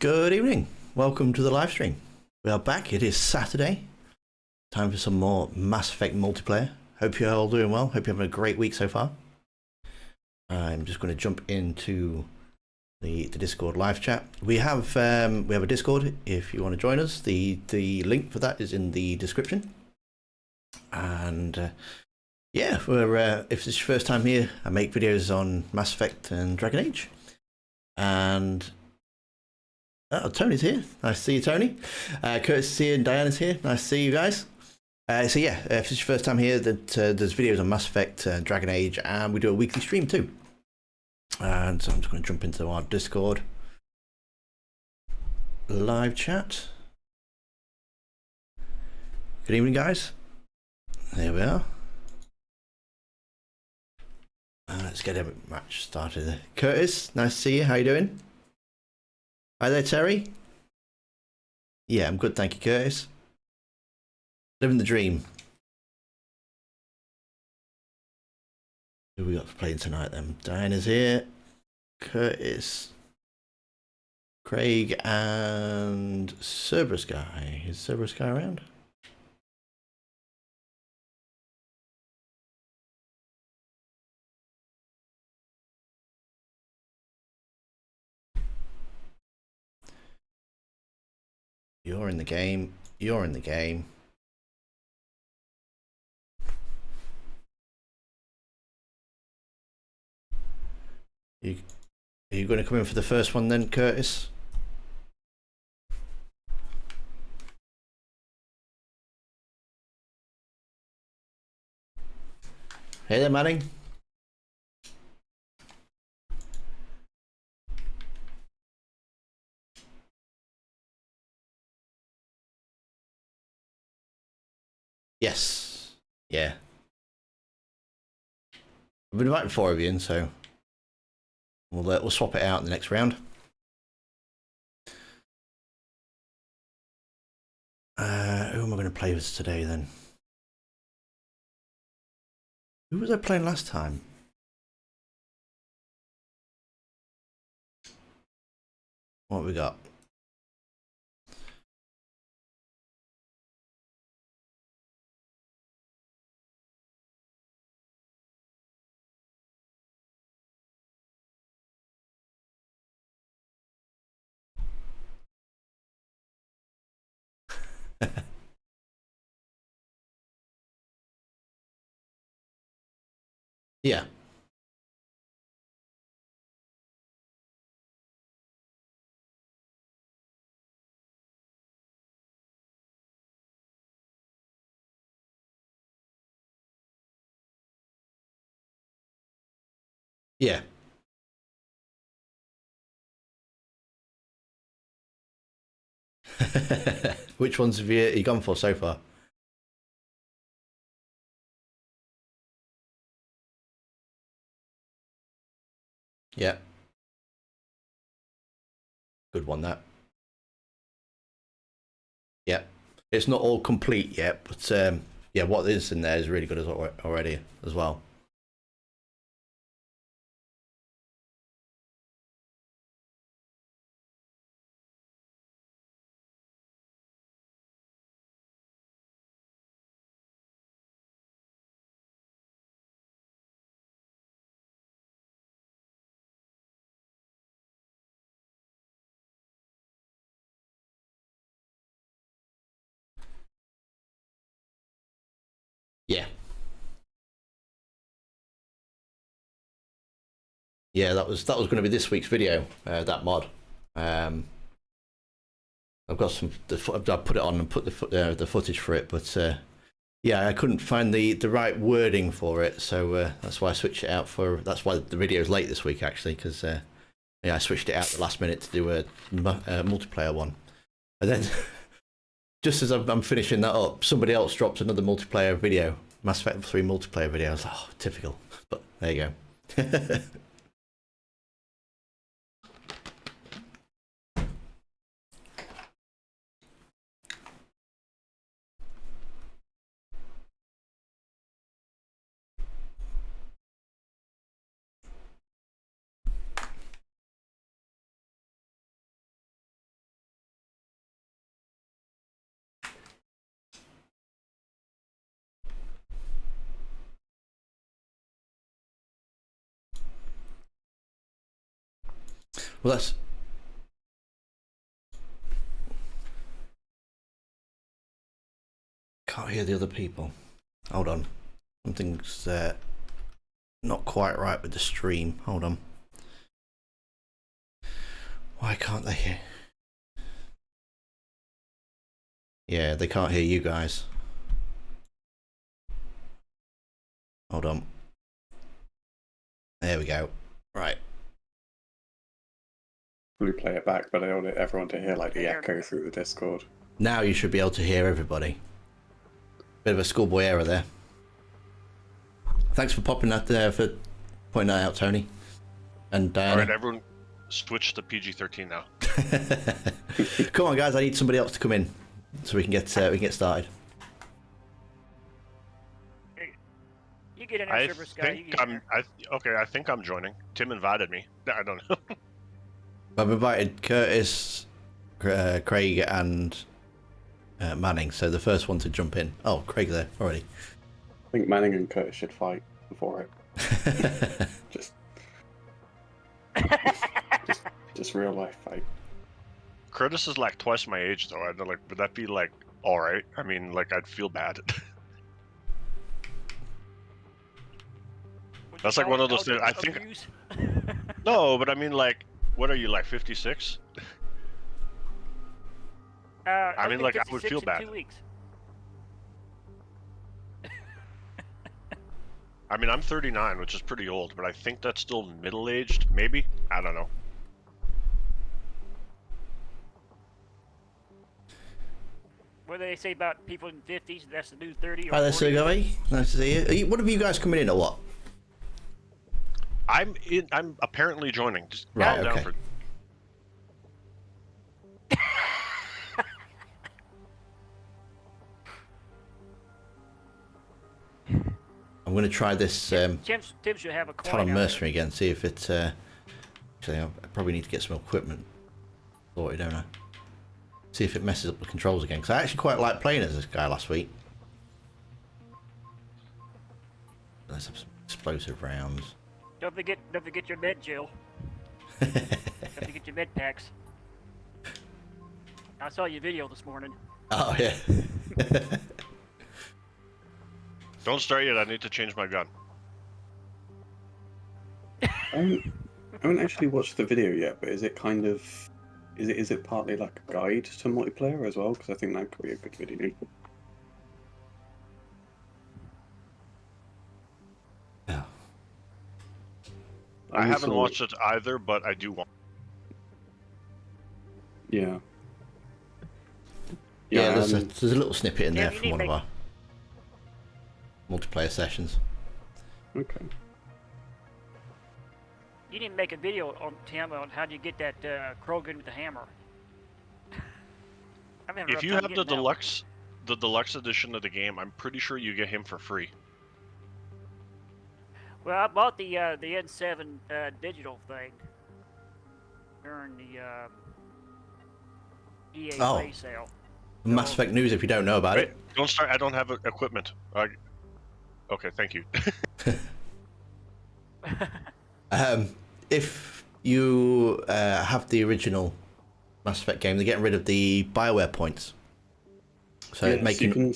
Good evening. Welcome to the live stream. We are back. It is Saturday. Time for some more Mass Effect multiplayer. Hope you're all doing well. Hope you're having a great week so far. I'm just going to jump into the Discord live chat. We have a Discord if you want to join us. The link for that is in the description. And yeah, if this is your first time here, I make videos on Mass Effect and Dragon Age. And oh, Tony's here. Nice to see you, Tony. Curtis is here and Diana's here. Nice to see you guys. So yeah, if this is your first time here, there's videos on Mass Effect, Dragon Age, and we do a weekly stream too. And so I'm just going to jump into our Discord live chat. Good evening, guys. There we are. Let's get a match started. Curtis, nice to see you. How you doing? Hi there, Terry. Yeah, I'm good, thank you, Curtis. Living the dream. Who we got for playing tonight then? Diana's here. Curtis. Craig and Cerberus Guy. Is Cerberus Guy around? You're in the game. You're in the game. Are you going to come in for the first one then, Curtis? Hey there, Manning. Yes. Yeah. I've been inviting 4 of you in, so we'll swap it out in the next round. Who am I going to play with today then? Who was I playing last time? What have we got? Yeah. Yeah. Which ones have you gone for so far? Yeah. Good one, that. Yeah. It's not all complete yet, but yeah, what is in there is really good already as well. Yeah. Yeah, that was going to be this week's video. That mod. I've got some. I put it on and put the footage for it, but yeah, I couldn't find the right wording for it, so that's why I switched it out for. That's why the video is late this week actually, because yeah, I switched it out at the last minute to do a multiplayer one, and then just as I'm finishing that up, somebody else dropped another multiplayer video, Mass Effect 3 multiplayer video. I was like, oh, typical, but there you go. Well, that's... Can't hear the other people. Hold on. Something's not quite right with the stream. Hold on. Why can't they hear? Yeah, they can't hear you guys. Hold on. There we go. Right. We play it back, but I want everyone to hear like the echo through the Discord. Now you should be able to hear everybody. Bit of a schoolboy error there. Thanks for popping that there, for pointing that out, Tony. And Diana. All right, everyone, switch to PG-13 now. Come on, guys! I need somebody else to come in so we can get started. You get in there, Server Sky. I think I'm joining. Tim invited me. I don't know. I've invited Curtis, Craig, and Manning. So the first one to jump in. Oh, Craig's there already. I think Manning and Curtis should fight before it. just real life fight. Curtis is like twice my age, though. I'd like, would that be like all right? I mean, like I'd feel bad. That's like one of those things. I think. No, but I mean, like, what are you like, 56? I mean, like, I would feel bad. 2 weeks. I mean, I'm 39, which is pretty old, but I think that's still middle-aged, maybe? I don't know. What do they say about people in 50s? That's the new 30 or Hi there, 40? Sergey. Nice to see you. What have you guys coming in or what? I'm apparently joining. Just right, down okay. for... I'm going to try this Tim should have a coin Talon out Mercenary again, see if it... actually, I probably need to get some equipment sorted, don't I? See if it messes up the controls again, because I actually quite liked playing as this guy last week. Let's have some explosive rounds. Don't forget your med, Jill. Don't forget your med packs. I saw your video this morning. Oh, yeah. Don't start yet, I need to change my gun. I haven't actually watched the video yet, but is it kind of... Is it partly like a guide to multiplayer as well? Because I think that could be a good video. Yeah. I haven't watched it either, but I do want. Yeah. Yeah, there's a little snippet in Yeah, there from one of our multiplayer sessions. Okay. You didn't make a video on Tim on how do you get that Krogan with the hammer. If you have the deluxe edition of the game, I'm pretty sure you get him for free. Well, I bought the N7 digital thing during the EA Play sale. Mass Effect news if you don't know about it. Don't start. I don't have equipment. Okay, thank you. If you have the original Mass Effect game, they're getting rid of the BioWare points. So yes, making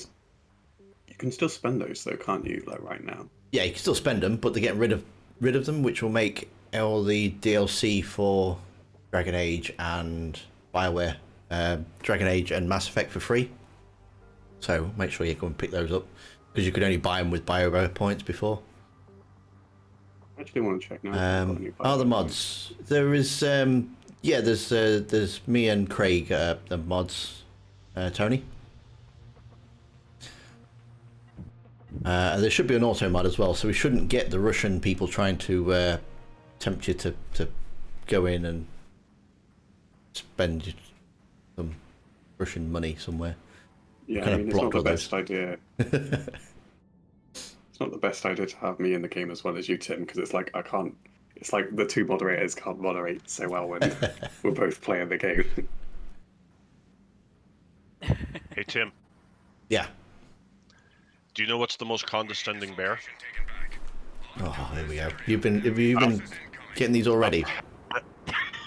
you can still spend those though, can't you? Like right now. Yeah, you can still spend them, but they're getting rid of them, which will make all the DLC for Dragon Age and BioWare, Dragon Age and Mass Effect for free. So make sure you go and pick those up, because you could only buy them with BioWare points before. I actually want to check now. The mods. There is, yeah, there's me and Craig, the mods, Tony. There should be an auto mod as well, so we shouldn't get the Russian people trying to tempt you to go in and spend some Russian money somewhere. Yeah, I mean, it's not the best idea. It's not the best idea to have me in the game as well as you, Tim, because it's like I can't. It's like the two moderators can't moderate so well when we're both playing the game. Hey Tim. Yeah. Do you know what's the most condescending bear? Oh, here we go. Have you been getting these already?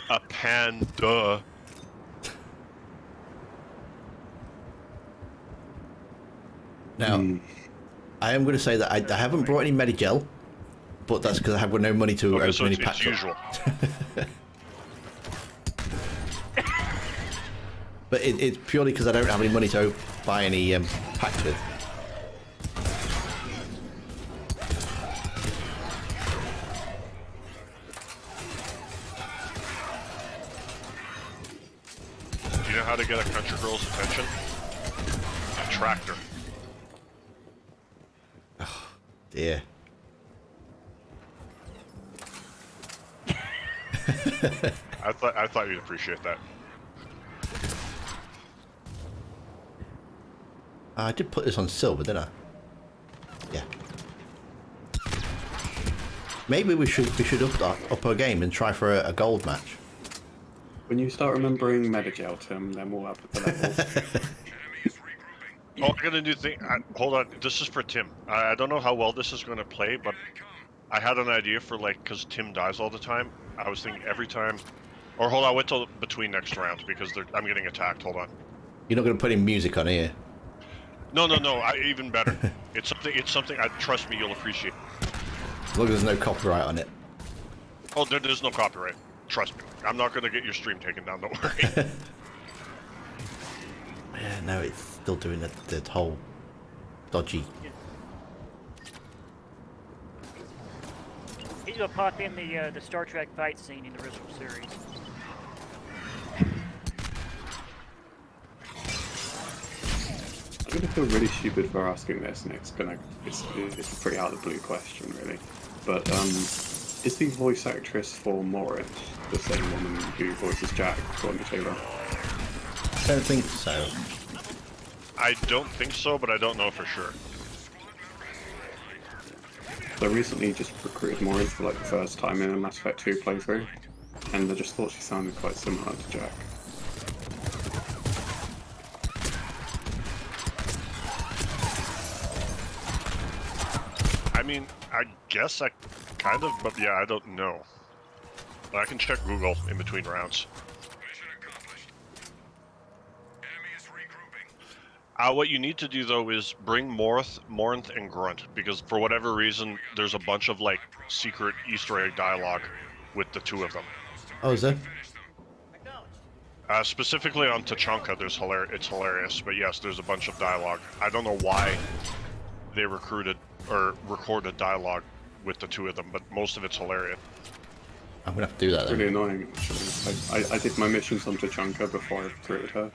A panda. Now, I am going to say that I haven't brought any Medigel, but that's because I have no money to Okay, open so any it's packs up. usual. But it's purely because I don't have any money to buy any packs with. Do you know how to get a country girl's attention? A tractor. Dear. I thought you'd appreciate that. I did put this on silver, didn't I? Yeah. Maybe we should up our game and try for a gold match. When you start remembering Medigel, Tim, then we'll up the level. Oh, I got a new thing. Hold on, this is for Tim. I don't know how well this is going to play, but I had an idea for, like, because Tim dies all the time. I was thinking every time... Or hold on, wait till between next round, because I'm getting attacked. Hold on. You're not going to put any music on here. No, even better. It's something, trust me, you'll appreciate. As long as there's no copyright on it. Oh, there's no copyright. Trust me. I'm not going to get your stream taken down, don't worry. Yeah, no, it's still doing the whole dodgy. He's gonna pop in the Star Trek fight scene in the original series. I'm gonna feel really stupid for asking this, and it's a pretty out of the blue question, really. But is the voice actress for Morris the same woman who voices Jack on the trailer? I don't think so. I don't think so, but I don't know for sure. So I recently just recruited Morris for like the first time in a Mass Effect 2 playthrough, and I just thought she sounded quite similar to Jack. I mean, I guess I kind of, but yeah, I don't know. But I can check Google in between rounds. What you need to do, though, is bring Morinth, and Grunt, because for whatever reason, there's a bunch of, like, secret Easter egg dialogue with the two of them. Oh, is there? Specifically on Tachanka, it's hilarious, but yes, there's a bunch of dialogue. I don't know why they recorded dialogue with the two of them, but most of it's hilarious. I'm gonna have to do that It's then. really annoying, actually. I did my missions on Tachanka before I recruited her,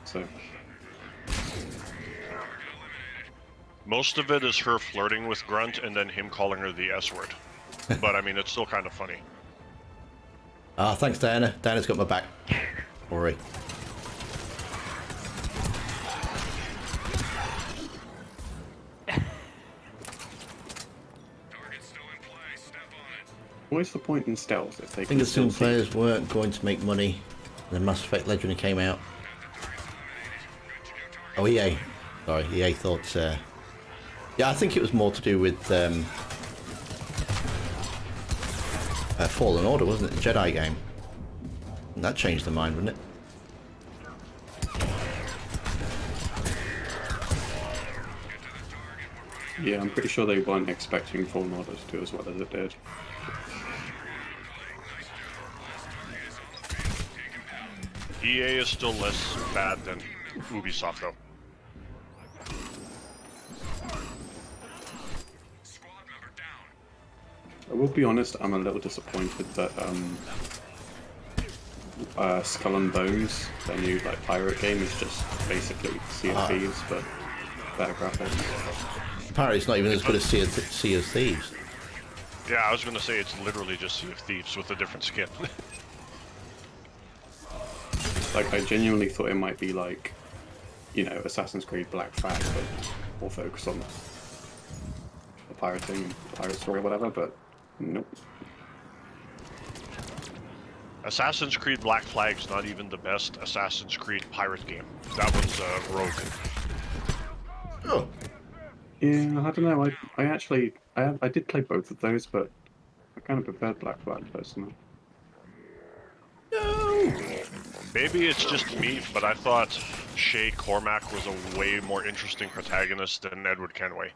so... Most of it is her flirting with Grunt and then him calling her the S word. But I mean, it's still kind of funny. Ah, thanks, Diana. Diana's got my back. Alright. What's the point in stealth if they I can think the still single see? players weren't going to make money. The Mass Effect Legendary came out. Oh, EA. Sorry, EA thought... Yeah, I think it was more to do with Fallen Order, wasn't it? The Jedi game. And that changed their mind, wouldn't it? Yeah, I'm pretty sure they weren't expecting Fallen Order to do as well as it did. EA is still less bad than Ubisoft, though. I will be honest, I'm a little disappointed that Skull and Bones, their new like pirate game, is just basically Sea of Thieves, but better graphics. Apparently it's not even as good as Sea of Thieves. Yeah, I was going to say it's literally just Sea of Thieves with a different skin. Like, I genuinely thought it might be like, you know, Assassin's Creed Black Flag, but more focused on the pirating and pirate story or whatever, but nope. Assassin's Creed Black Flag's not even the best Assassin's Creed pirate game. That one's Rogue. Oh. Yeah, I don't know. I actually I did play both of those, but I kind of preferred Black Flag personally. Maybe it's just me, but I thought Shay Cormac was a way more interesting protagonist than Edward Kenway.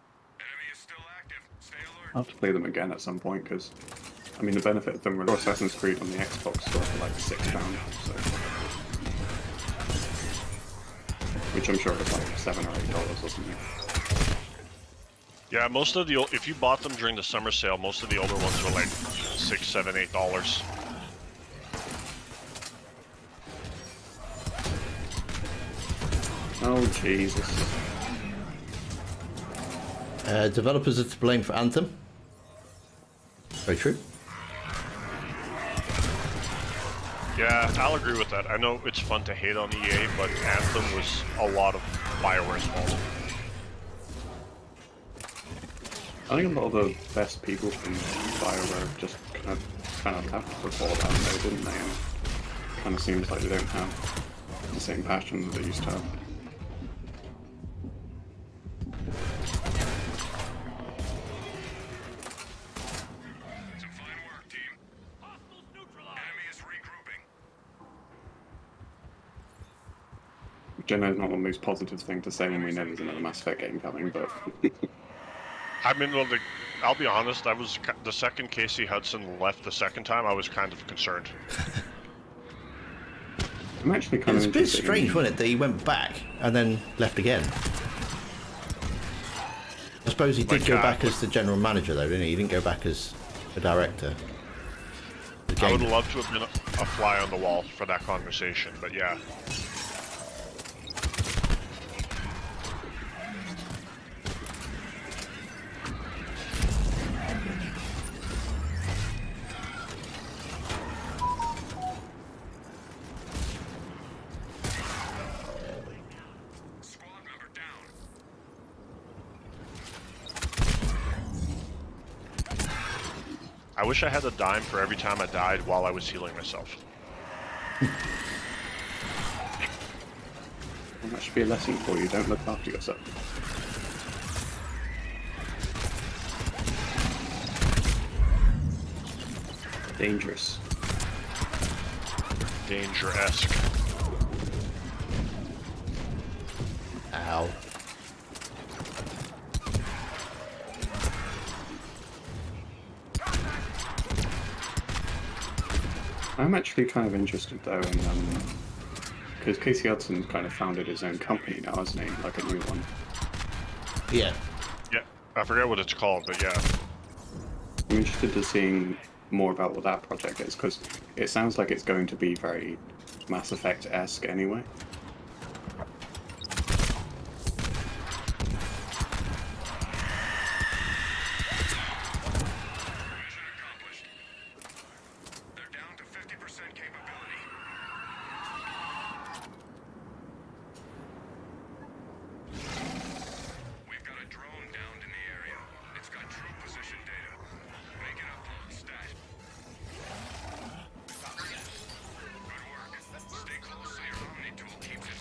I'll have to play them again at some point because, I mean, the benefit of them were Assassin's Creed on the Xbox store for like £6, so. Which I'm sure was like $7 or $8 or something. Yeah, most of the if you bought them during the summer sale, most of the older ones were like $6, $7, $8. Oh Jesus! Developers are to blame for Anthem. Very true. Yeah, I'll agree with that. I know it's fun to hate on EA, but Anthem was a lot of BioWare's fault. I think a lot of the best people from BioWare just kind of left before that, though, didn't they? And it kind of seems like they don't have the same passion that they used to have. Which I know is not the most positive thing to say when we know there's another Mass Effect game coming, but... I mean, well, I'll be honest, I was the second Casey Hudson left the second time, I was kind of concerned. I'm actually It kind was of a bit interested strange, in... wasn't it, that he went back and then left again. I suppose he did go back as the general manager, though, didn't he? He didn't go back as a director. I would love to have been a fly on the wall for that conversation, but yeah. I wish I had a dime for every time I died while I was healing myself. Well, that should be a lesson for you, don't look after yourself. Dangerous. Danger-esque. Ow. I'm actually kind of interested though in because Casey Hudson kind of founded his own company now, hasn't he? Like a new one. Yeah. Yeah, I forget what it's called, but yeah. I'm interested in seeing more about what that project is because it sounds like it's going to be very Mass Effect-esque anyway.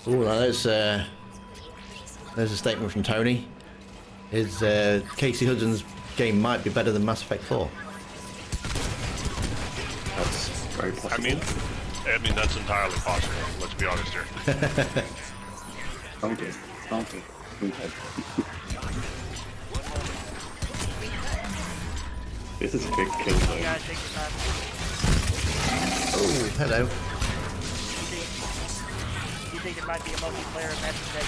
Oh, there's a statement from Tony. His Casey Hudson's game might be better than Mass Effect 4. That's very possible. I mean that's entirely possible. Let's be honest here. Don't it. Okay. This is a big kill though. You guys take your time. Oh, hello. You think there might be a multiplayer Mass Effect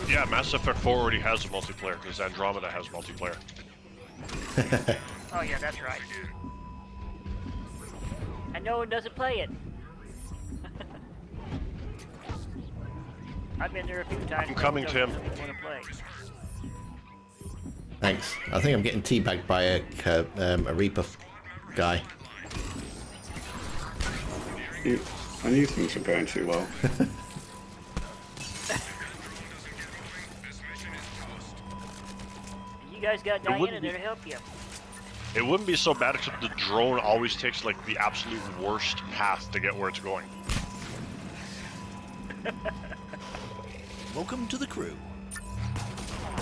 4? Yeah, Mass Effect 4 already has a multiplayer because Andromeda has multiplayer. Oh yeah, that's right. And no one doesn't play it. I've been there a few times. I'm coming, Tim. Want to play. Thanks. I think I'm getting teabagged by a Reaper guy. I knew things were going too well. You guys got Diana there to help you. It wouldn't be so bad except the drone always takes like the absolute worst path to get where it's going. Welcome to the crew.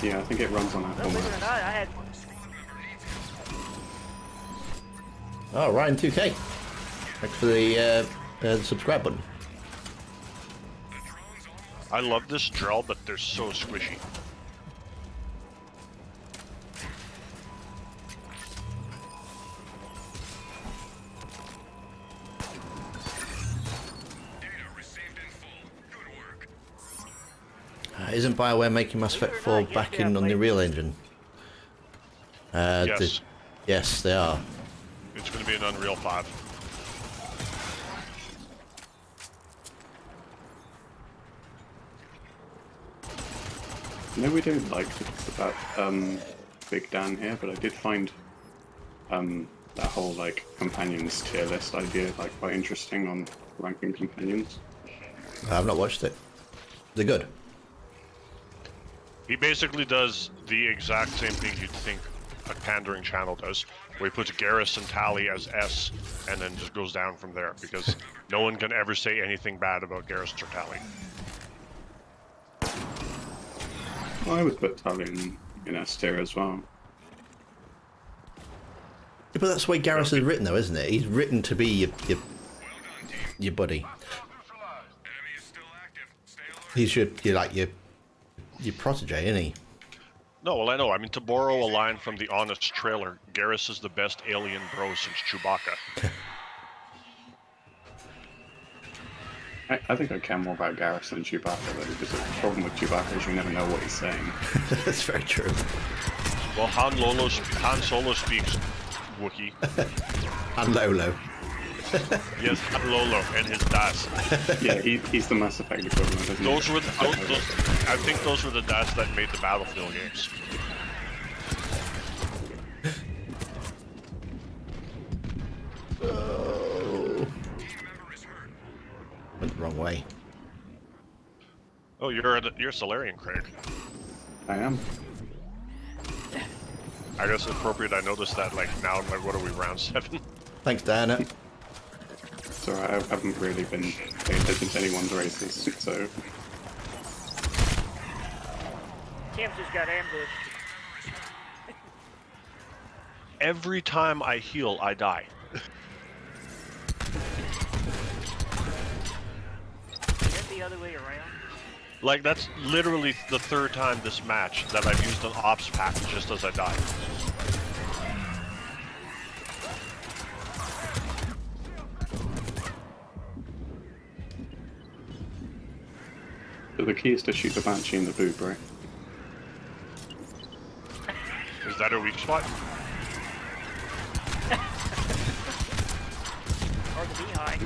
Yeah, I think it runs on Well, Apple believe it or Maps. not, I had. Oh, Ryan 2K. Thanks for the the subscribe button. I love this drill, but they're so squishy. Isn't BioWare making Mass Effect 4 back in on the Unreal Engine? Yes. Yes, they are. It's going to be an Unreal 5. No, we don't like about Big Dan here, but I did find that whole like companions tier list idea like quite interesting on ranking companions. I've not watched it. They're good. He basically does the exact same thing you'd think a pandering channel does, where he puts Garrus and Tali as S, and then just goes down from there, because no one can ever say anything bad about Garrus or Tali. Well, I would put Tali in S tier as well. But that's the way Garrus is written, though, isn't it? He's written to be your buddy. He's your protege, isn't he? No, well, I know. I mean, to borrow a line from the Honest trailer, Garrus is the best alien bro since Chewbacca. I think I care more about Garrus than Chewbacca, though, because the problem with Chewbacca is you never know what he's saying. That's very true. Well, Han Solo speaks Wookiee. And Lolo. Yes, Han Lolo and his Das. Yeah, he's the Mass Effect equivalent, isn't he? Those were I think those were the Das that made the Battlefield games. Oh. Went the wrong way. Oh, you're Solarian, Craig. I am. I guess it's appropriate I noticed that, like, now, like, what are we, round 7? Thanks, Diana. So I haven't really been paying attention to anyone's races, so... Tim just got ambushed. Every time I heal, I die. Is it the other way around? Like, that's literally the 3rd time this match that I've used an ops pack just as I die. So the key is to shoot the Banshee in the boob, right? Is that a weak spot? Or the behind?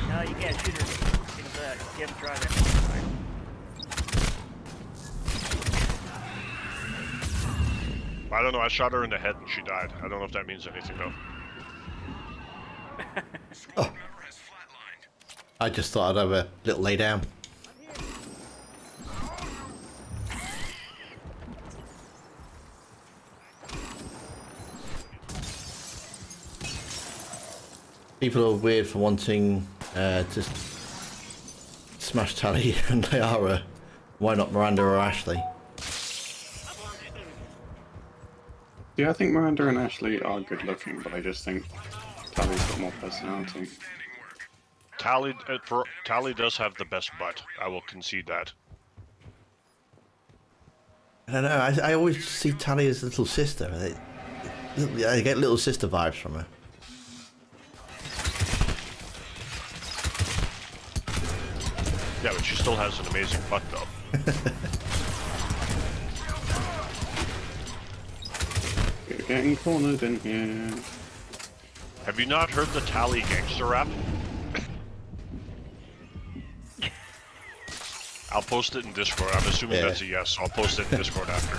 No, you can't shoot her in the butt. You haven't tried that. I don't know, I shot her in the head and she died. I don't know if that means anything, though. Oh. I just thought I'd have a little lay down. People are weird for wanting to smash Tali and Liara. Why not Miranda or Ashley? Yeah, I think Miranda and Ashley are good looking, but I just think Tali's got more personality. Tali does have the best butt. I will concede that. I don't know. I always see Tali as little sister. I get little sister vibes from her. Yeah, but she still has an amazing butt, though. We're getting cornered in here. Have you not heard the Tali gangster rap? I'll post it in Discord. I'm assuming that's a yes, so I'll post it in Discord after.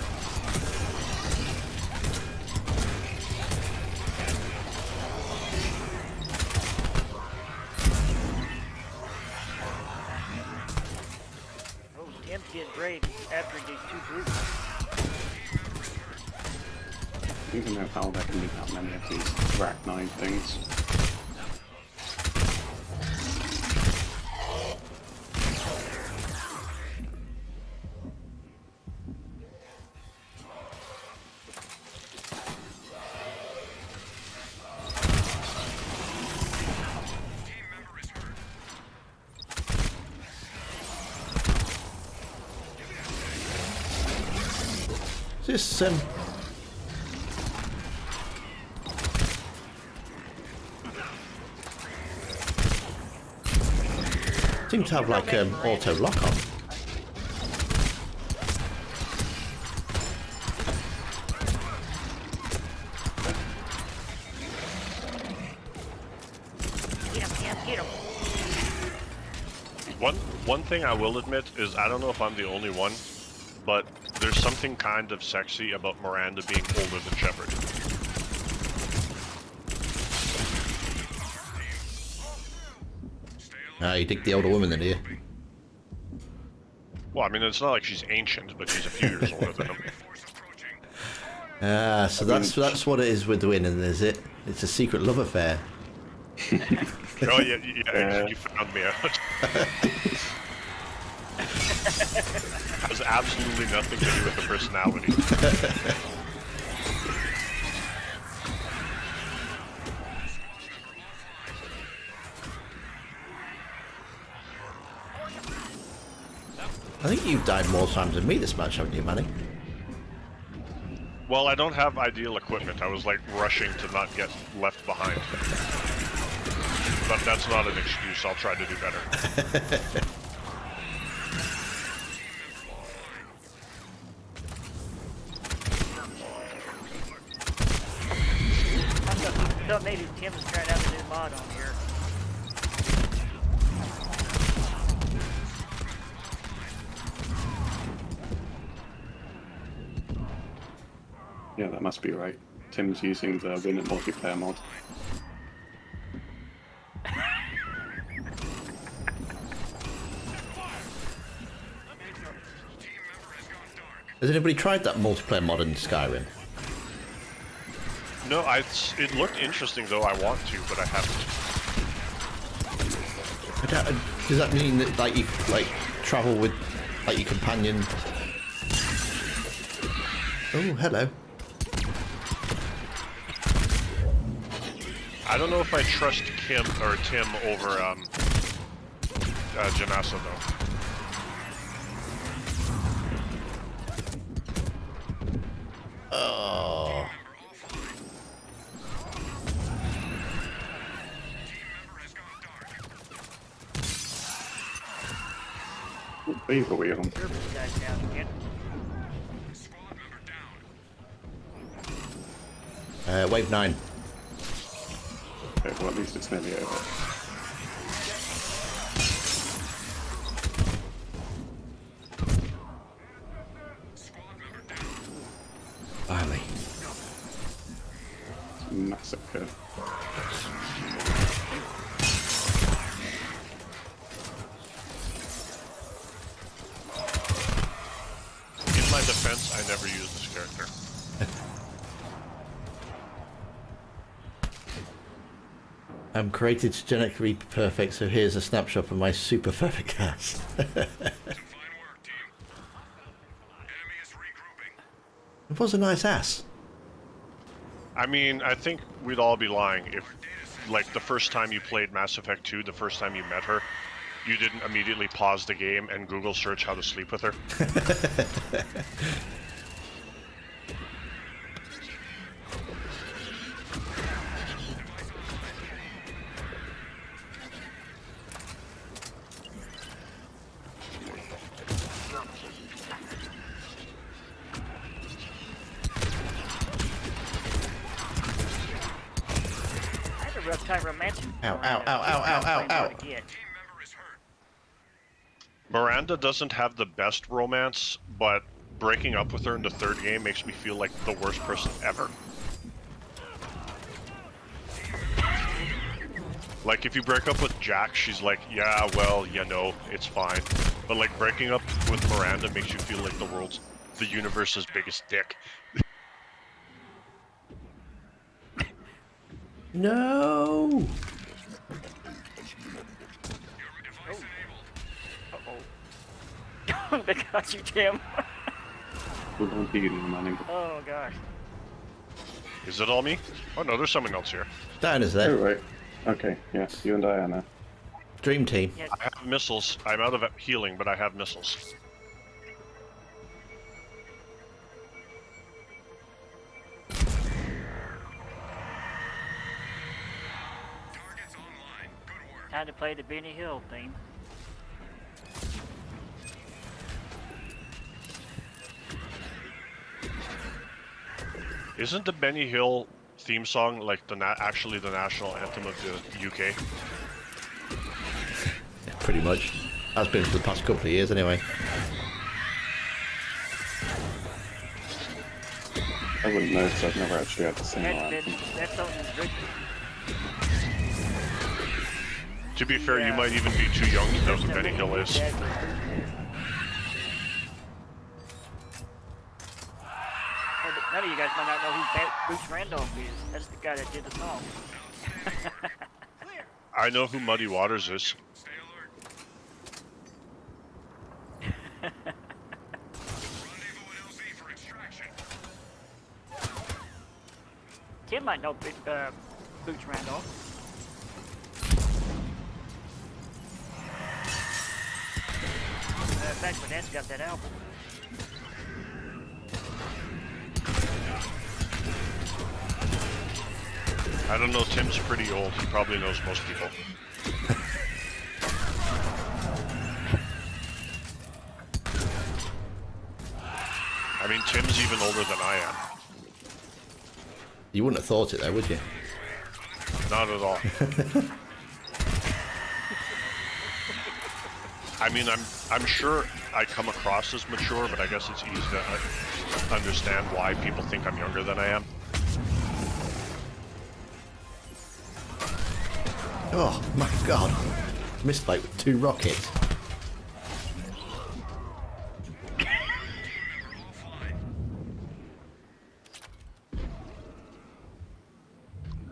Oh, Tim's getting brave after these 2 groups. I don't even know how there can be that many of these arachnide things. This seems to have like auto lock on. Get him. One thing I will admit is I don't know if I'm the only one, but there's something kind of sexy about Miranda being older than Shepard. Ah, you dig the older woman then, do you? Well, I mean, it's not like she's ancient, but she's a few years older than him. Ah, so that's what it is with Winning, is it? It's a secret love affair. Oh, yeah, you found me out. Has absolutely nothing to do with the personality. I think you've died more times than me this match, haven't you, Manny? Well, I don't have ideal equipment. I was like rushing to not get left behind. But that's not an excuse. I'll try to do better. I thought maybe Tim was trying out a new mod on here. Yeah, that must be right. Tim's using the Win It multiplayer mod. Has anybody tried that multiplayer mod in Skyrim? No, it looked interesting though. I want to, but I haven't. Does that mean that like you travel with like your companion? Oh, hello. I don't know if I trust Tim over Janasa though. Oh. Beaver wheel. Sure, this guy's down again. Wave 9. Okay, well at least it's nearly over. Finally. Massacre. In my defense, I never use this character. I'm created to genetically be perfect, so here's a snapshot of my super perfect cast. It was a nice ass. I mean, I think we'd all be lying if, like, the first time you played Mass Effect 2, the first time you met her, you didn't immediately pause the game and Google search how to sleep with her. I had a rough time romancing. Ow, ow, ow, ow, ow, ow, ow. Again. Miranda doesn't have the best romance, but breaking up with her in the third game makes me feel like the worst person ever. Like, if you break up with Jack, she's like, yeah, well, you know, it's fine. But, like, breaking up with Miranda makes you feel like the universe's biggest dick. No! Uh-oh. They got you, Tim. We're going to be in the money. Oh, gosh. Is it all me? Oh, no, there's someone else here. Diana's Oh, there. right. Okay, yeah, you and Diana. Dream team. Yeah, I have missiles. I'm out of healing, but I have missiles. Time to play the Benny Hill theme. Isn't the Benny Hill theme song like actually the national anthem of the UK? Yeah, pretty much. Has been for the past couple of years anyway. I wouldn't know because I've never actually had to sing That's that. been, that's something that's written. To be fair, you Yeah. might even be too young to know who Benny Hill is. None of you guys might not know who Bruce Randolph is. That's the guy that did the song. I know who Muddy Waters is. Tim might know Bruce Randolph. Back when Nancy got that album. I don't know, Tim's pretty old. He probably knows most people. I mean, Tim's even older than I am. You wouldn't have thought it though, would you? Not at all. I mean, I'm sure I come across as mature, but I guess it's easy to understand why people think I'm younger than I am. Oh my god. Missed like with 2 rockets.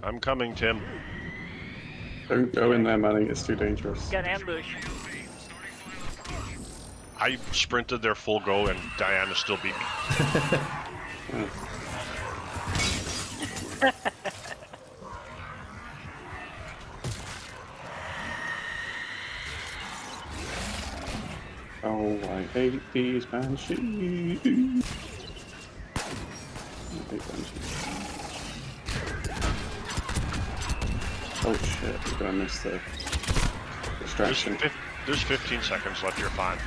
I'm coming, Tim. Don't go in there, Manning. It's too dangerous. Got ambush. I sprinted their full go and Diana still beat me. Oh, I hate these banshees. I hate banshees. Oh shit, you're gonna miss the distraction. There's 15 seconds left, you're fine.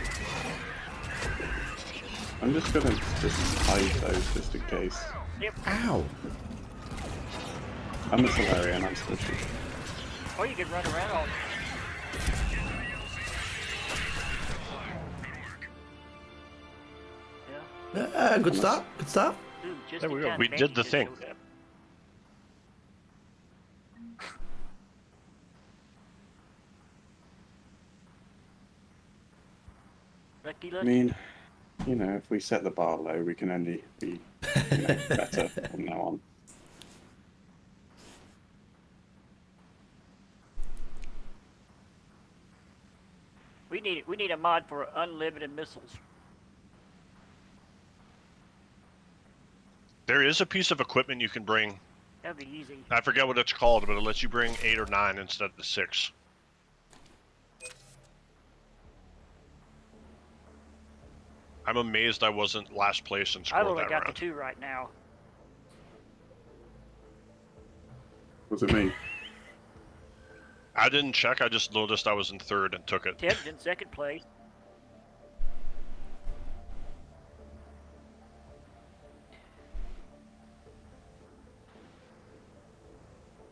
I'm just gonna hide those just in case. Ow! I'm a Solarian, I'm squishy. Or you could run around all. Yeah. Good start. Good start. Ooh, just There we in go. time, We Benji did the just thing. showed up. Lucky, I lucky. mean, you know, if we set the bar low, we can only be better from now on. We need a mod for unlimited missiles. There is a piece of equipment you can bring. That'd be easy. I forget what it's called, but it lets you bring 8 or 9 instead of 6. I'm amazed I wasn't last place and I've scored only that got round. the 2 right now. Was it me? I didn't check, I just noticed I was in 3rd and took it. Tim's in 2nd place.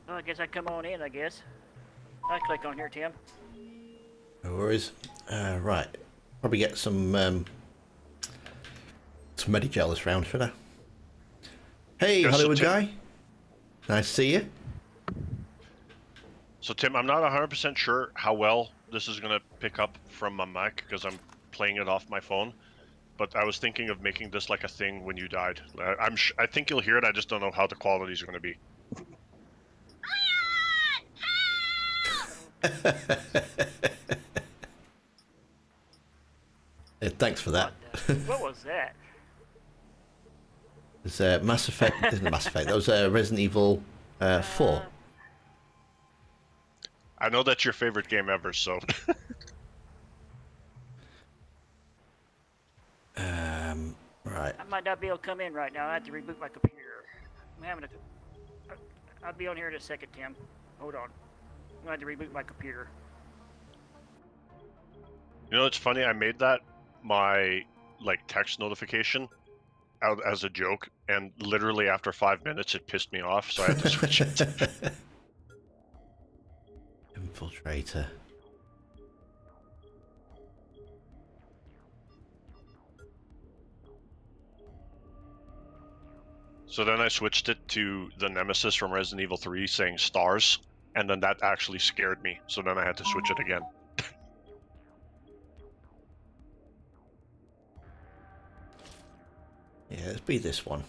Well, I guess I come on in, I guess. I click on here, Tim. No worries. Right. Probably get some Medigel this round, should I? Hey, Yes, Hollywood Tim. guy. Nice to see you. So Tim, I'm not 100% sure how well this is going to pick up from my mic because I'm playing it off my phone. But I was thinking of making this like a thing when you died. I think you'll hear it, I just don't know how the quality is going to be. Thanks for that. What was that? It's Mass Effect. Isn't it Mass Effect? That was Resident Evil 4. I know that's your favorite game ever, so... Right. I might not be able to come in right now. I have to reboot my computer. I'm having a... I'll be on here in a second, Tim. Hold on. I'm going to have to reboot my computer. You know, it's funny. I made that my like text notification out as a joke, and literally after 5 minutes, it pissed me off, so I had to switch it. Infiltrator. So then I switched it to the Nemesis from Resident Evil 3 saying stars, and then that actually scared me. So then I had to switch it again. Yeah, let's be this one.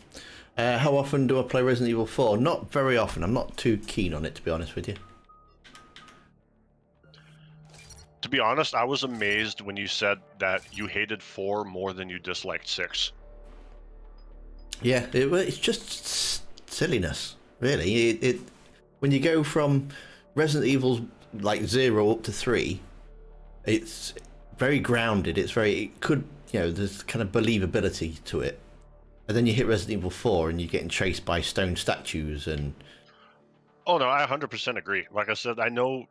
How often do I play Resident Evil 4? Not very often. I'm not too keen on it, to be honest with you. To be honest, I was amazed when you said that you hated 4 more than you disliked 6. Yeah, it's just silliness, really. It when you go from Resident Evil like 0 up to 3, it's very grounded. It could, there's kind of believability to it. And then you hit Resident Evil 4 and you're getting chased by stone statues and... Oh no, I 100% agree. Like I said, I know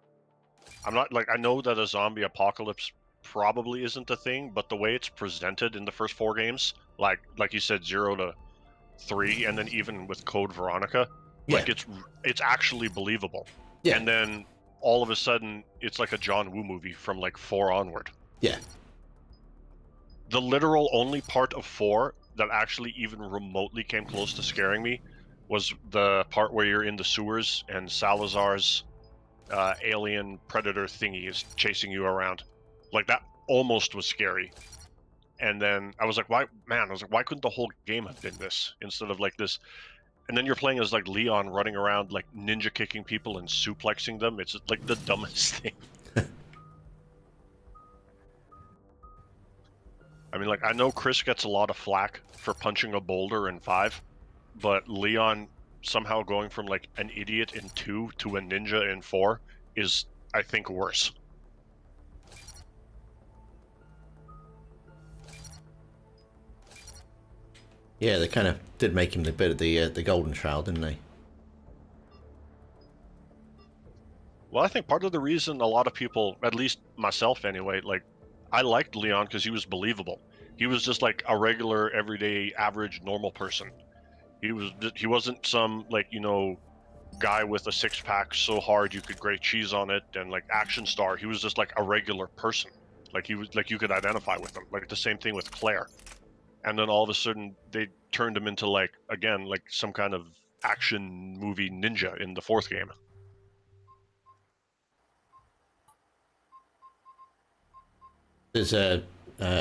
that a zombie apocalypse probably isn't a thing, but the way it's presented in the first 4 games, like you said, 0 to 3, and then even with Code Veronica, like it's actually believable. Yeah. And then all of a sudden, it's like a John Woo movie from like 4 onward. Yeah. The literal only part of 4 that actually even remotely came close to scaring me was the part where you're in the sewers and Salazar's alien predator thingy is chasing you around. Like, that almost was scary. And then I was like, why couldn't the whole game have been this instead of like this? And then you're playing as like Leon running around like ninja kicking people and suplexing them. It's like the dumbest thing. I mean, like, I know Chris gets a lot of flack for punching a boulder in 5, but Leon somehow going from like an idiot in 2 to a ninja in 4 is, I think, worse. Yeah, they kind of did make him the bit of the golden child, didn't they? Well, I think part of the reason a lot of people, at least myself anyway, like, I liked Leon because he was believable. He was just like a regular, everyday, average, normal person. He wasn't some like, guy with a 6-pack so hard you could grate cheese on it and like action star. He was just like a regular person. Like, he was like, you could identify with him. Like the same thing with Claire. And then all of a sudden they turned him into like, again, like some kind of action movie ninja in the 4th game. There's a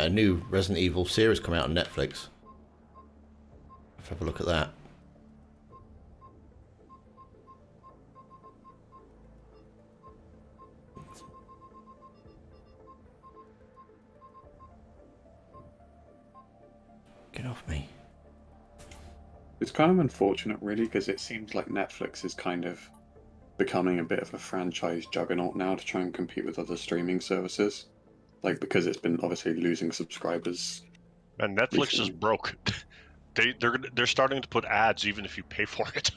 new Resident Evil series coming out on Netflix. Let's have a look at that. Get off me. It's kind of unfortunate, really, because it seems like Netflix is kind of becoming a bit of a franchise juggernaut now to try and compete with other streaming services. Like, because it's been obviously losing subscribers. And Netflix recently. is broke. They're starting to put ads even if you pay for it.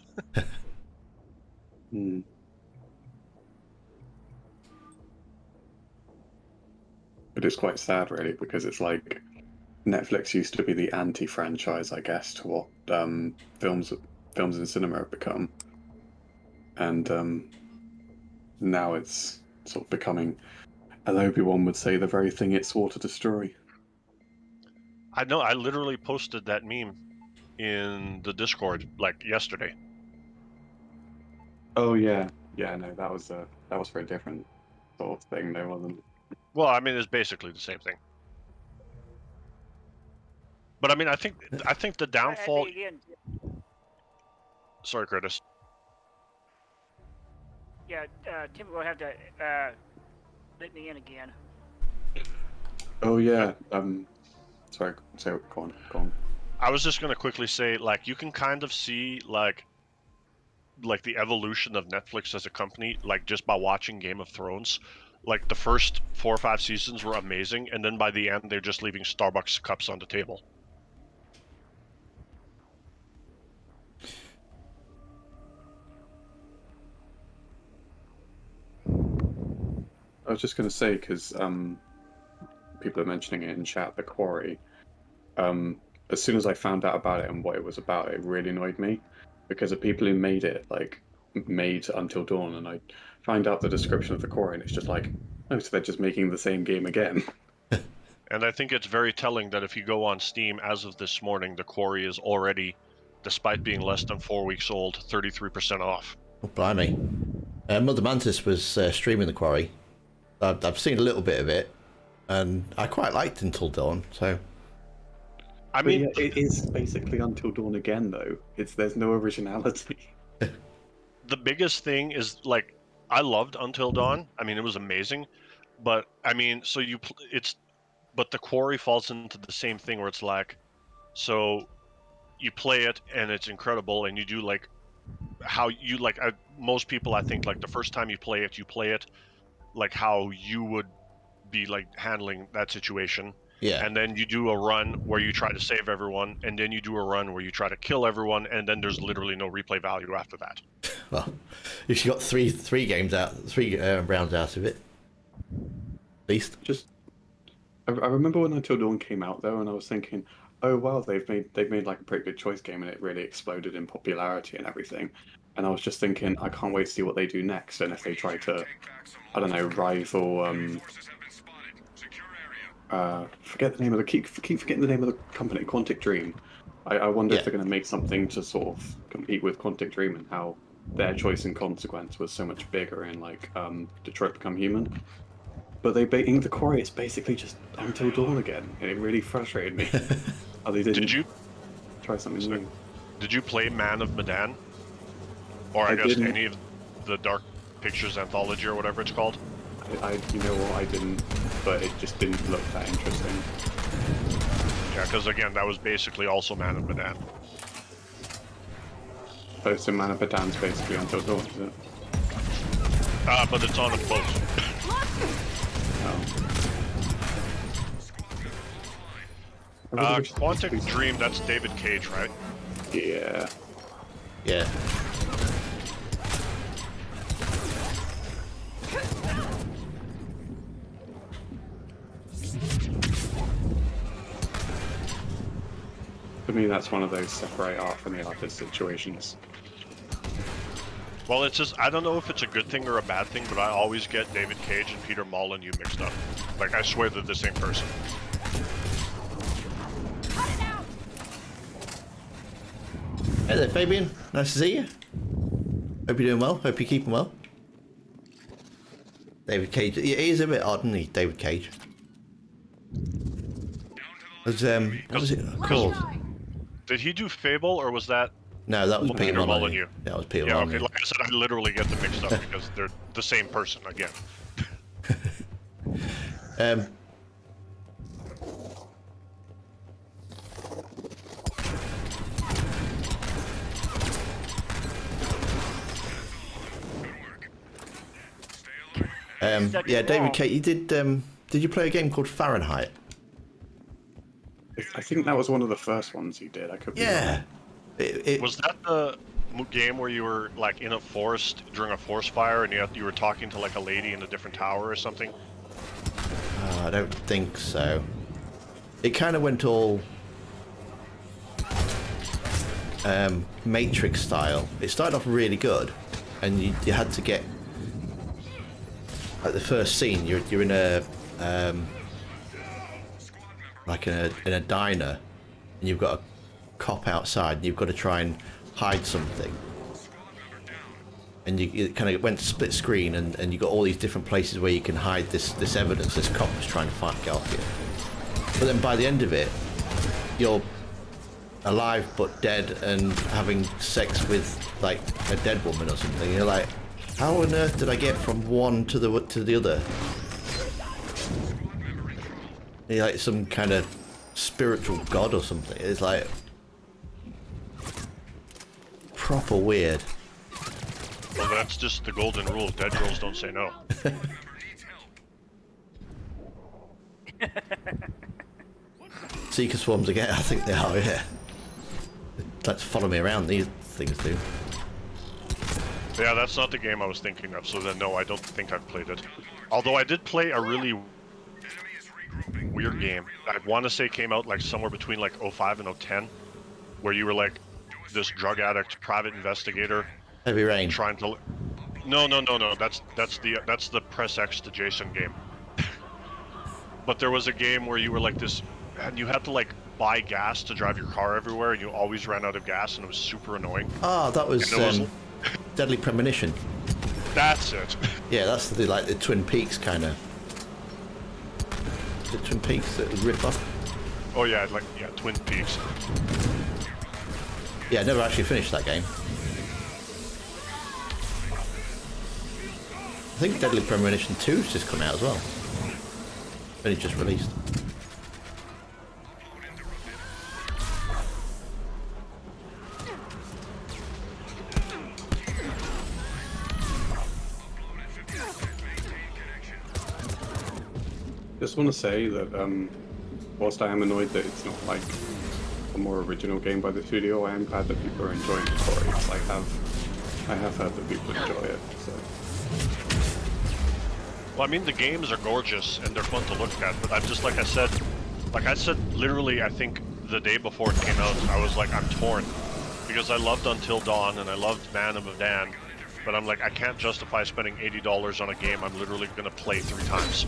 But it's quite sad, really, because it's like Netflix used to be the anti-franchise, I guess, to what films and cinema have become, and now it's sort of becoming, as Obi-Wan would say, the very thing it swore to destroy. I know. I literally posted that meme in the Discord like yesterday. Oh yeah, no, that was very different sort of thing, though, wasn't it? Well, I mean, it's basically the same thing. But I mean, I think the downfall. Again, Sorry, Curtis. yeah, Tim will have to let me in again. Oh yeah. Sorry. Go on. I was just gonna quickly say, like, you can kind of see like the evolution of Netflix as a company, like just by watching Game of Thrones. Like the first 4 or 5 seasons were amazing, and then by the end, they're just leaving Starbucks cups on the table. I was just going to say, because people are mentioning it in chat, the quarry. As soon as I found out about it and what it was about, it really annoyed me because the people who made it made Until Dawn, and I find out the description of the quarry, and it's just like, oh, so they're just making the same game again. And I think it's very telling that if you go on Steam as of this morning, the quarry is already, despite being less than 4 weeks old, 33% off. Oh, blimey. Mother Mantis was streaming the quarry. I've seen a little bit of it, and I quite liked Until Dawn, so... I mean, yeah, it is basically Until Dawn again, though. There's no originality. The biggest thing is, like, I loved Until Dawn. I mean, it was amazing. But, I mean, so but the quarry falls into the same thing where it's like, so you play it and it's incredible, and you do like how you like. Most people, I think, like the first time you play it like how you would be like handling that situation. Yeah. And then you do a run where you try to save everyone, and then you do a run where you try to kill everyone, and then there's literally no replay value after that. Well, if you got three rounds out of it, at least. I remember when Until Dawn came out though, and I was thinking, oh wow, they've made like a pretty good choice game, and it really exploded in popularity and everything. And I was just thinking, I can't wait to see what they do next, and if they try to, I don't know, rival. Forget the name of keep forgetting the name of the company, Quantic Dream. I wonder if they're going to make something to sort of compete with Quantic Dream, and how their choice and consequence was so much bigger in like Detroit Become Human. But in the quarry, it's basically just Until Dawn again, and it really frustrated me. How they didn't Did you try something new. Did you play Man of Medan? Or I guess didn't. any of the Dark Pictures anthology or whatever it's called? You know what, I didn't, but it just didn't look that interesting. Yeah, because again, that was basically also Man of Medan. But so Man of Medan's basically Until Dawn, is it? But it's on a boat. Quantic Dream, that's David Cage, right? Yeah. Yeah. For me, that's one of those separate art from the artist situations. Well, it's just, I don't know if it's a good thing or a bad thing, but I always get David Cage and Peter Molyneux mixed up. Like, I swear they're the same person. Hey there, Fabian. Nice to see you. Hope you're doing well. Hope you're keeping well. David Cage. He is a bit odd, isn't he, David Cage? What was it called? Did he do Fable, or was that... No, that was Peter Molyneux. Molyneux. That was Peter Yeah, Molyneux. okay, like I said, I literally get them mixed up because they're the same person again. Yeah, David Cage. You did you play a game called Fahrenheit? I think that was one of the first ones he did. I could be Yeah. wrong. Was that the game where you were like in a forest during a forest fire and you were talking to like a lady in a different tower or something? I don't think so. It kind of went all Matrix style. It started off really good, and you had to get like the first scene. You're in a like in a diner, and you've got a cop outside, and you've got to try and hide something. And you kind of went to split screen, and you got all these different places where you can hide this evidence. This cop is trying to get off you. But then by the end of it, you're alive but dead and having sex with like a dead woman or something. You're like, how on earth did I get from one to the other? You're like some kind of spiritual god or something. It's like proper weird. Well, that's just the golden rule. Dead girls don't say no. Seeker swarms again. I think they are. Yeah. Let's follow me around. These things do. Yeah, that's not the game I was thinking of, so then no, I don't think I've played it. Although I did play a really weird game. I want to say came out like somewhere between like '05 and '10, where you were like this drug addict private investigator Heavy Rain. trying to. No. That's the Press X to Jason game. But there was a game where you were like this, and you had to like buy gas to drive your car everywhere, and you always ran out of gas, and it was super annoying. Oh, that was, Deadly Premonition. That's it. Yeah, that's the like the Twin Peaks kind of. The Twin Peaks that rip off. Oh yeah, Twin Peaks. Yeah, I never actually finished that game. I think Deadly Premonition 2's just come out as well. Only just released. Just want to say that whilst I am annoyed that it's not like a more original game by the studio, I am glad that people are enjoying the story. I have heard that people enjoy it. So. Well, I mean, the games are gorgeous and they're fun to look at, but I'm just like I said literally, I think the day before it came out, I was like, I'm torn, because I loved Until Dawn and I loved Man of Medan, but I'm like, I can't justify spending $80 on a game I'm literally gonna play 3 times.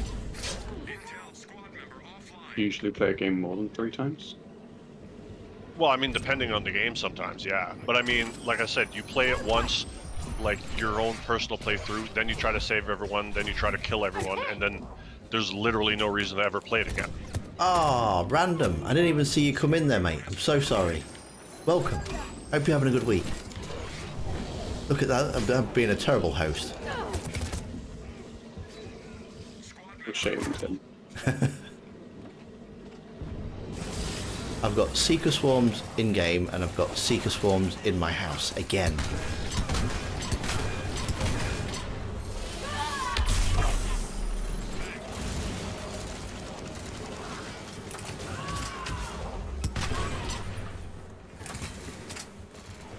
You usually play a game more than 3 times? Well, I mean, depending on the game sometimes, yeah. But I mean, like I said, you play it once, like your own personal playthrough, then you try to save everyone, then you try to kill everyone, and then there's literally no reason to ever play it again. Oh, random. I didn't even see you come in there, mate. I'm so sorry. Welcome. Hope you're having a good week. Look at that. I'm being a terrible host. Ashamed him. I've got Seeker Swarms in-game, and I've got Seeker Swarms in my house again.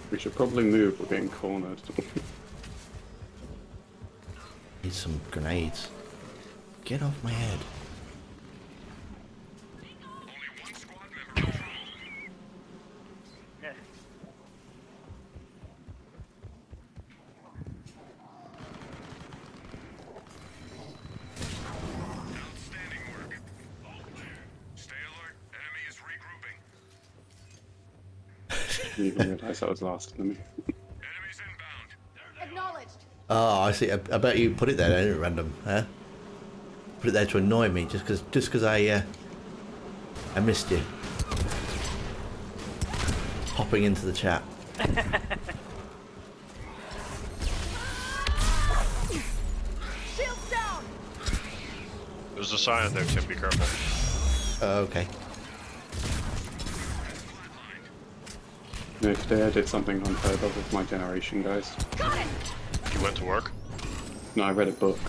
We should probably move, we're getting cornered. Need some grenades. Get off my head. Yeah. Outstanding work. All clear. Stay alert. Enemy is regrouping. You didn't realise I was last enemy. Enemies inbound. Acknowledged. Oh, I see. I bet you put it there, didn't it, random? Huh? Put it there to annoy me, just because I missed you. Hopping into the chat. Shields down. There's a sign there, Tim, be careful. Okay. No, today I did something unheard of with my generation, guys. Got it. You went to work? No, I read a book.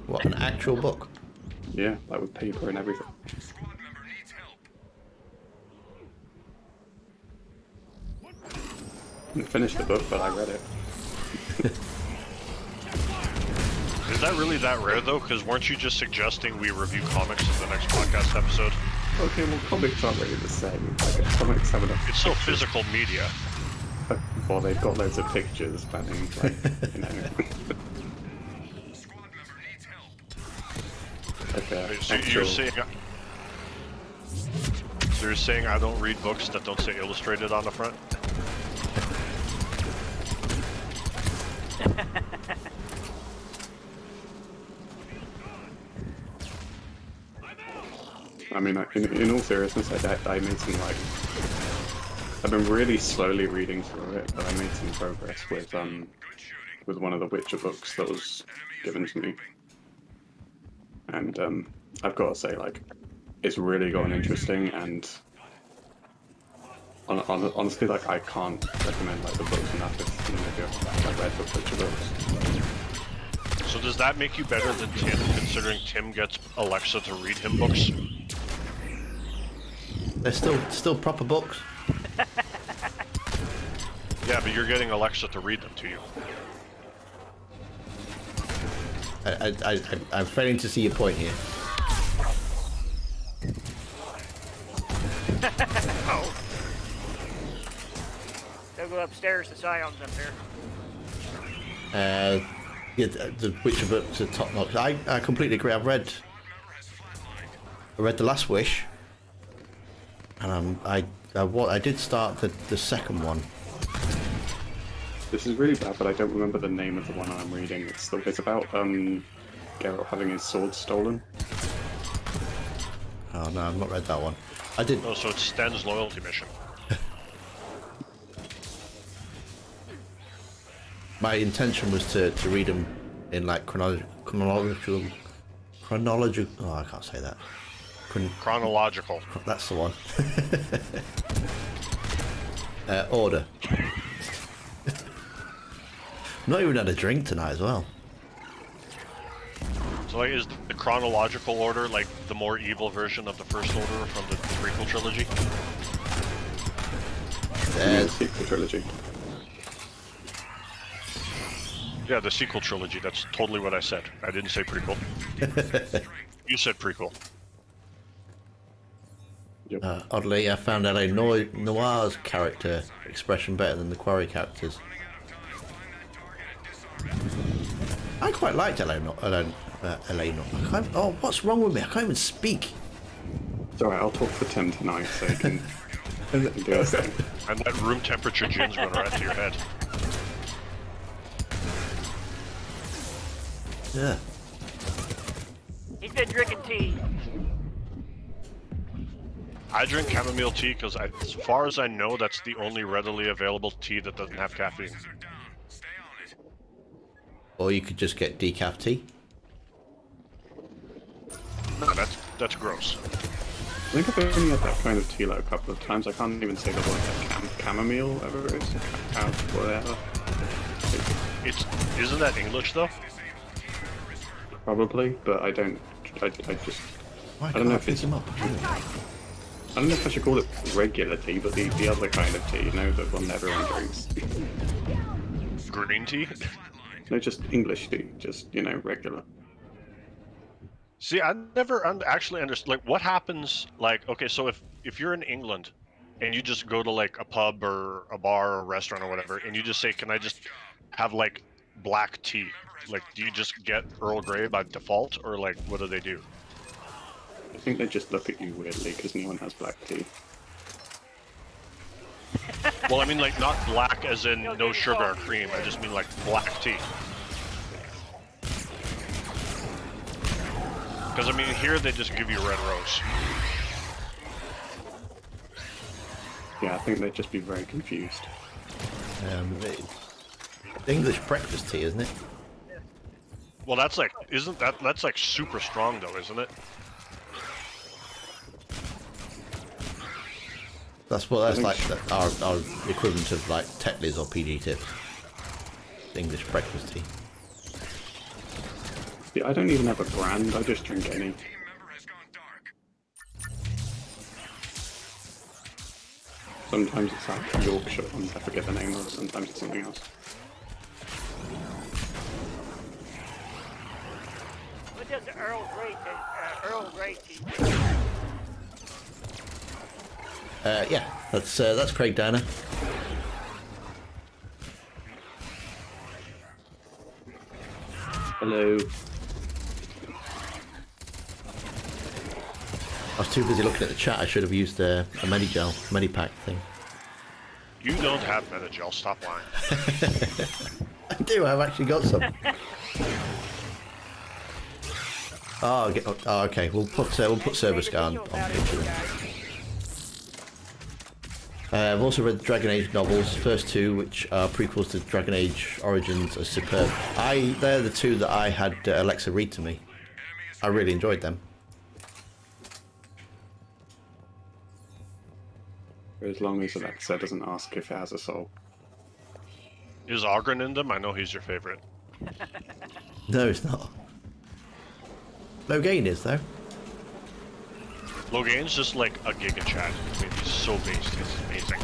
What, an actual book? Yeah, like with paper and everything. Squad member needs help. I didn't finish the book, but I read it. Is that really that rare, though? Because weren't you just suggesting we review comics in the next podcast episode? Okay, well, comics aren't really the same. Like, comics have enough. It's still physical media. Well, they've got loads of pictures spanning, like, you know. Squad member needs help. Okay, So you're saying I don't read books that don't say illustrated on the front? I mean, in all seriousness, I made some, like... I've been really slowly reading through it, but I made some progress with one of the Witcher books that was given to me. And I've got to say, like, it's really gotten interesting, and honestly, like, I can't recommend, like, the books enough if I've read the Witcher books. So does that make you better than Tim, considering Tim gets Alexa to read him books? They're still proper books. Yeah, but you're getting Alexa to read them to you. I'm failing to see your point here. upstairs, the Scions up there. Yeah, the Witcher books are top notch. I completely agree. I read The Last Wish, and I did start the second one. This is really bad, but I don't remember the name of the one I'm reading. It's about Geralt having his sword stolen. Oh no, I've not read that one. I did. Oh, so it's Sten's loyalty mission. My intention was to read them in like chronological. Oh, I can't say that. Chronological. That's the one. Order. Not even had a drink tonight as well. So like, is the chronological order like the more evil version of the First Order from the prequel trilogy? The sequel trilogy. Yeah, the sequel trilogy. That's totally what I said. I didn't say prequel. You said prequel. Yep. Oddly, I found L.A. Noir's character expression better than the Quarry characters. I quite liked L.A. Noir. Oh, what's wrong with me? I can't even speak. It's alright, I'll talk for Tim tonight so he can do his thing. And that room temperature gin's going right to your head. Yeah. He's been drinking tea. I drink chamomile tea because, as far as I know, that's the only readily available tea that doesn't have caffeine. Or you could just get decaf tea. No, that's gross. I think I've only had that kind of tea like a couple of times. I can't even say the word like chamomile, whatever it is. Whatever. Isn't that English though? Probably, but I don't. I just. Why I don't know can't if it's. pick him up? I don't know if I should call it regular tea, but the other kind of tea, you know, the one everyone drinks. Green tea? No, just English tea, just, you know, regular. See, I never actually understood, like, what happens, like, okay, so if you're in England, and you just go to, like, a pub or a bar or a restaurant or whatever, and you just say, can I just have, like, black tea? Like, do you just get Earl Grey by default, or, like, what do they do? I think they just look at you weirdly because no one has black tea. Well, I mean, like, not black as in no sugar or cream, I just mean, like, black tea. Because, I mean, here they just give you red rose. Yeah, I think they'd just be very confused. English breakfast tea, isn't it? Well, that's like, that's like super strong though, isn't it? That's like our equivalent of like Tetley's or PG Tips. English breakfast tea. Yeah, I don't even have a brand, I just drink any. Team member has gone dark. Sometimes it's that Yorkshire one, I forget the name of it, sometimes it's something else. What does Earl Grey tea? Yeah, that's Craig Dana. Hello. I was too busy looking at the chat. I should have used a Medipack thing. You don't have Metagel, stop lying. I do. I've actually got some. Oh, okay. We'll put Service on picture then. I've also read the Dragon Age novels. First two, which are prequels to Dragon Age Origins, are superb. They're the two that I had Alexa read to me. I really enjoyed them. As long as Alexa doesn't ask if it has a soul. Is Ogren in them? I know he's your favorite. No, it's not. Logain is though. Logain's just like a giga chat. I mean, he's so based, it's amazing.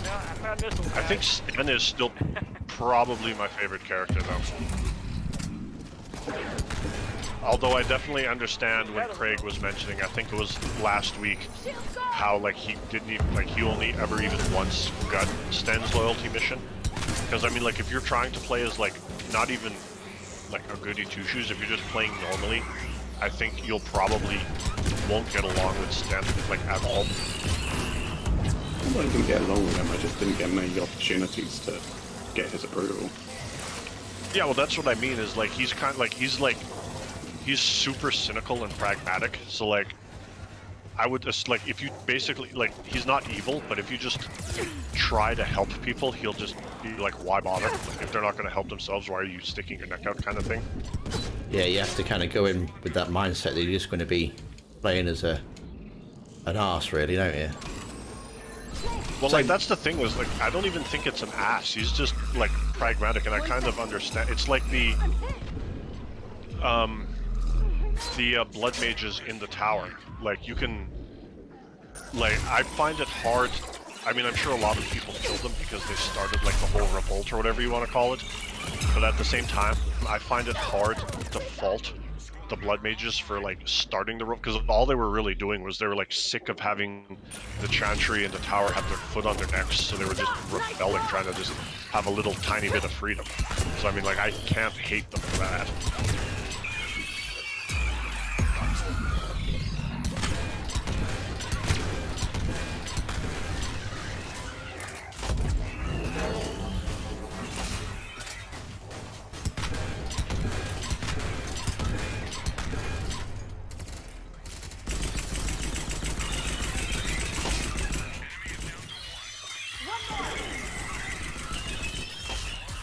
Well, I found this one. I think Sten is still probably my favorite character, though. Although I definitely understand when Craig was mentioning, I think it was last week, how like he didn't even, like he only ever even once got Sten's loyalty mission. Because I mean, like if you're trying to play as like not even like a goody two shoes, if you're just playing normally, I think you'll probably won't get along with Sten like at all. Well, I didn't get along with him. I just didn't get many opportunities to get his approval. Yeah, well, that's what I mean. Is like he's kind of like he's super cynical and pragmatic. So like, I would just like if you basically like he's not evil, but if you just try to help people, he'll just be like, why bother? Like, if they're not going to help themselves, why are you sticking your neck out, kind of thing. Yeah, you have to kind of go in with that mindset that you're just going to be playing as an arse, really, don't you? Well, So- like that's the thing was like I don't even think it's an ass. He's just like pragmatic, and I kind of understand. It's like the blood mages in the tower. Like you can, like I find it hard. I mean, I'm sure a lot of people killed them because they started like the whole revolt or whatever you want to call it. But at the same time, I find it hard to fault the blood mages for like starting the because all they were really doing was they were like sick of having the chantry and the tower have their foot on their necks, so they were just rebelling, trying to just have a little tiny bit of freedom. So I mean, like I can't hate them for that.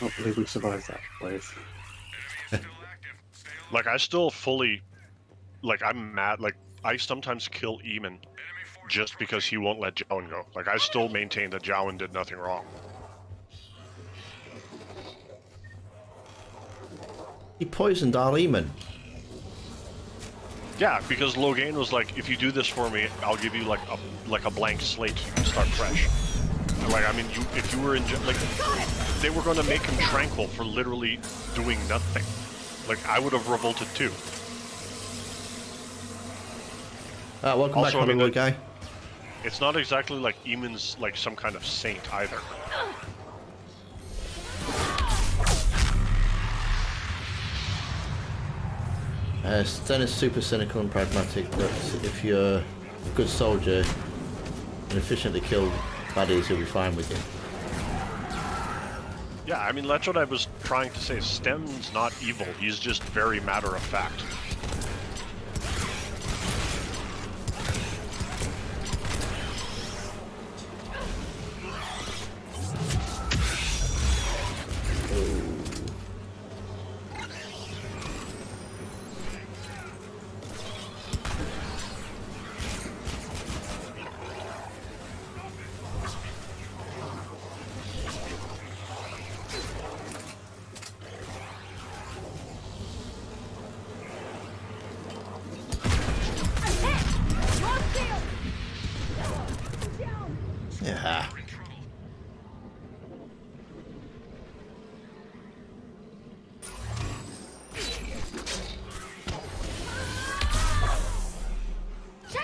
I can't believe we survived that wave. Like I still fully, like I'm mad. Like I sometimes kill Eamon just because he won't let Jowan go. Like I still maintain that Jowan did nothing wrong. He poisoned our Lehman. Yeah, because Logain was like, if you do this for me, I'll give you like a blank slate. You can start fresh. And, like I mean, if you were in like, they were going to make him tranquil for literally doing nothing. Like I would have revolted too. Welcome back, Also, I mean, Hollywood guy. It's not exactly like Eamon's like some kind of saint either. Sten is super cynical and pragmatic, but if you're a good soldier and efficiently kill baddies, he'll be fine with you. Yeah, I mean that's what I was trying to say. Sten's not evil. He's just very matter of fact. Yeah.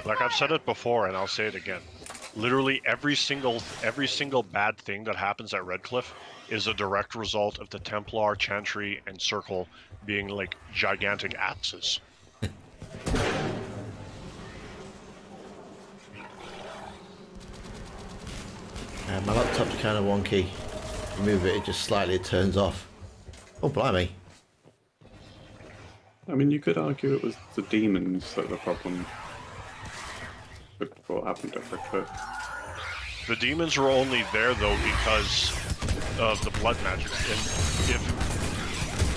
Like I've said it before, and I'll say it again. Literally every single bad thing that happens at Redcliffe is a direct result of the Templar, Chantry, and Circle being like gigantic asses. My laptop's kind of wonky. You move it, it just slightly turns off. Oh, blimey. I mean, you could argue it was the demons that were the problem with what happened to Redcliffe. The demons were only there though because of the blood magic. And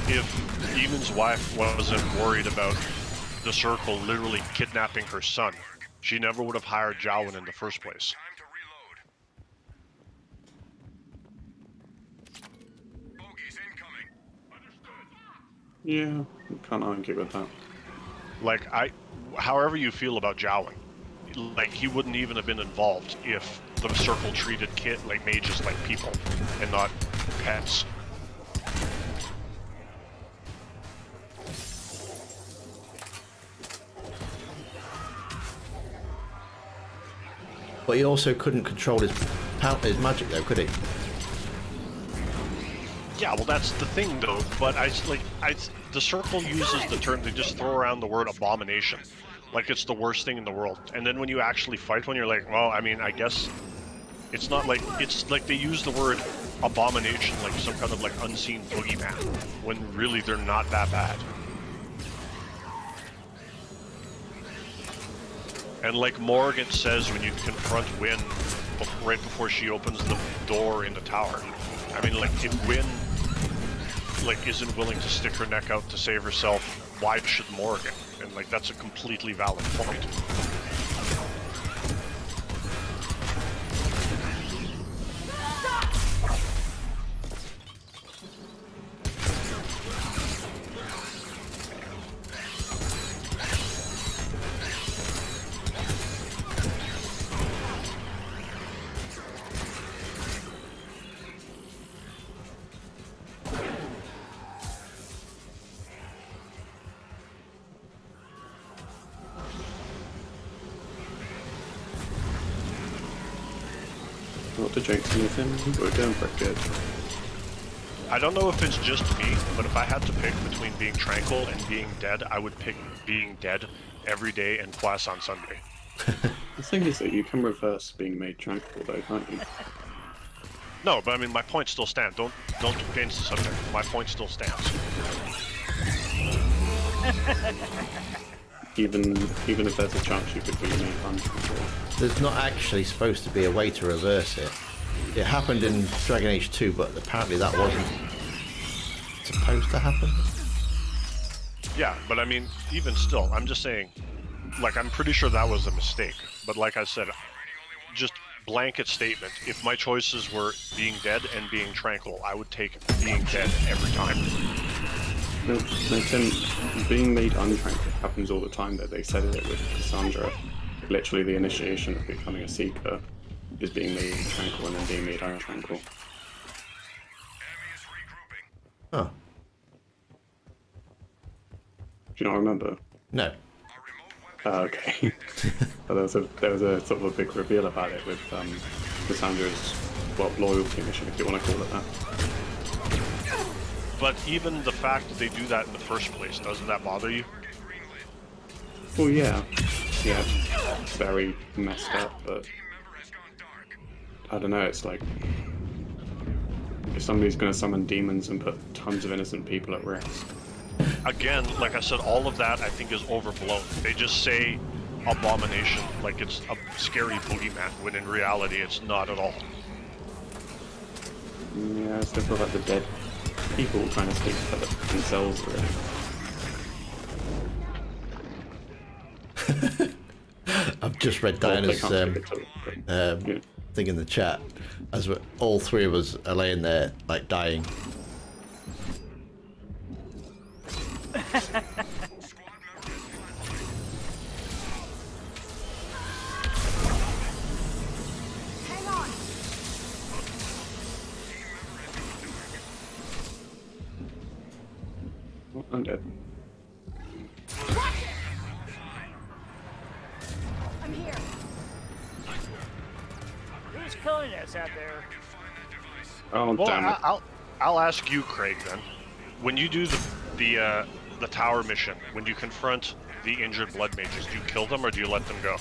if Eamon's wife wasn't worried about the Circle literally kidnapping her son, she never would have hired Jowan in the first place. Time to reload. Bogeys incoming. Understood. Yeah, you can't argue with that. Like however you feel about Jowan, like he wouldn't even have been involved if the Circle treated mages like people and not pets. But he also couldn't control his magic though, could he? Yeah, well, that's the thing, though. But the circle uses the term, they just throw around the word abomination, like it's the worst thing in the world. And then when you actually fight one, you're like, well, I mean, I guess it's not like, it's like they use the word abomination like some kind of like unseen boogeyman, when really they're not that bad. And like Morgan says when you confront Wynn right before she opens the door in the tower, I mean, like, if Wynn like isn't willing to stick her neck out to save herself, why should Morgan? And like, that's a completely valid point. Not to jinx anything, but we're doing pretty good. I don't know if it's just me, but if I had to pick between being tranquil and being dead, I would pick being dead every day and twice on Sunday. The thing is that you can reverse being made tranquil though, can't you? No, but I mean, my point still stands. Don't change the subject. My point still stands. Even if there's a chance you could be made untranquil. There's not actually supposed to be a way to reverse it. It happened in Dragon Age 2, but apparently that wasn't supposed to happen. Yeah, but I mean, even still, I'm just saying, like, I'm pretty sure that was a mistake. But like I said, just blanket statement, if my choices were being dead and being tranquil, I would take being dead every time. No, Tim, being made untranquil happens all the time though. They said it with Cassandra. Literally the initiation of becoming a Seeker is being made tranquil and then being made untranquil. Enemy is regrouping. Oh, Do you not remember? no. Our remote weapons Okay. But there was a sort of a big reveal about it with Cassandra's, well, loyalty mission, if you want to call it that. But even the fact that they do that in the first place, doesn't that bother you? Well, yeah, it's very messed up, but member has gone dark. I don't know. It's like if somebody's going to summon demons and put tons of innocent people at risk. Again, like I said, all of that I think is overblown. They just say abomination like it's a scary boogeyman, when in reality it's not at all. Yeah, I still feel like the dead people trying to speak for themselves, really. I've just read Well, they Diana's can't speak at all, but, yeah. thing in the chat as all three of us are laying there like dying. Hang on. Oh, I'm dead. I'm here. Who's killing us out there? Oh, Well, damn it. I'll ask you, Craig, then. When you do the tower mission, when you confront the injured blood mages, do you kill them or do you let them go?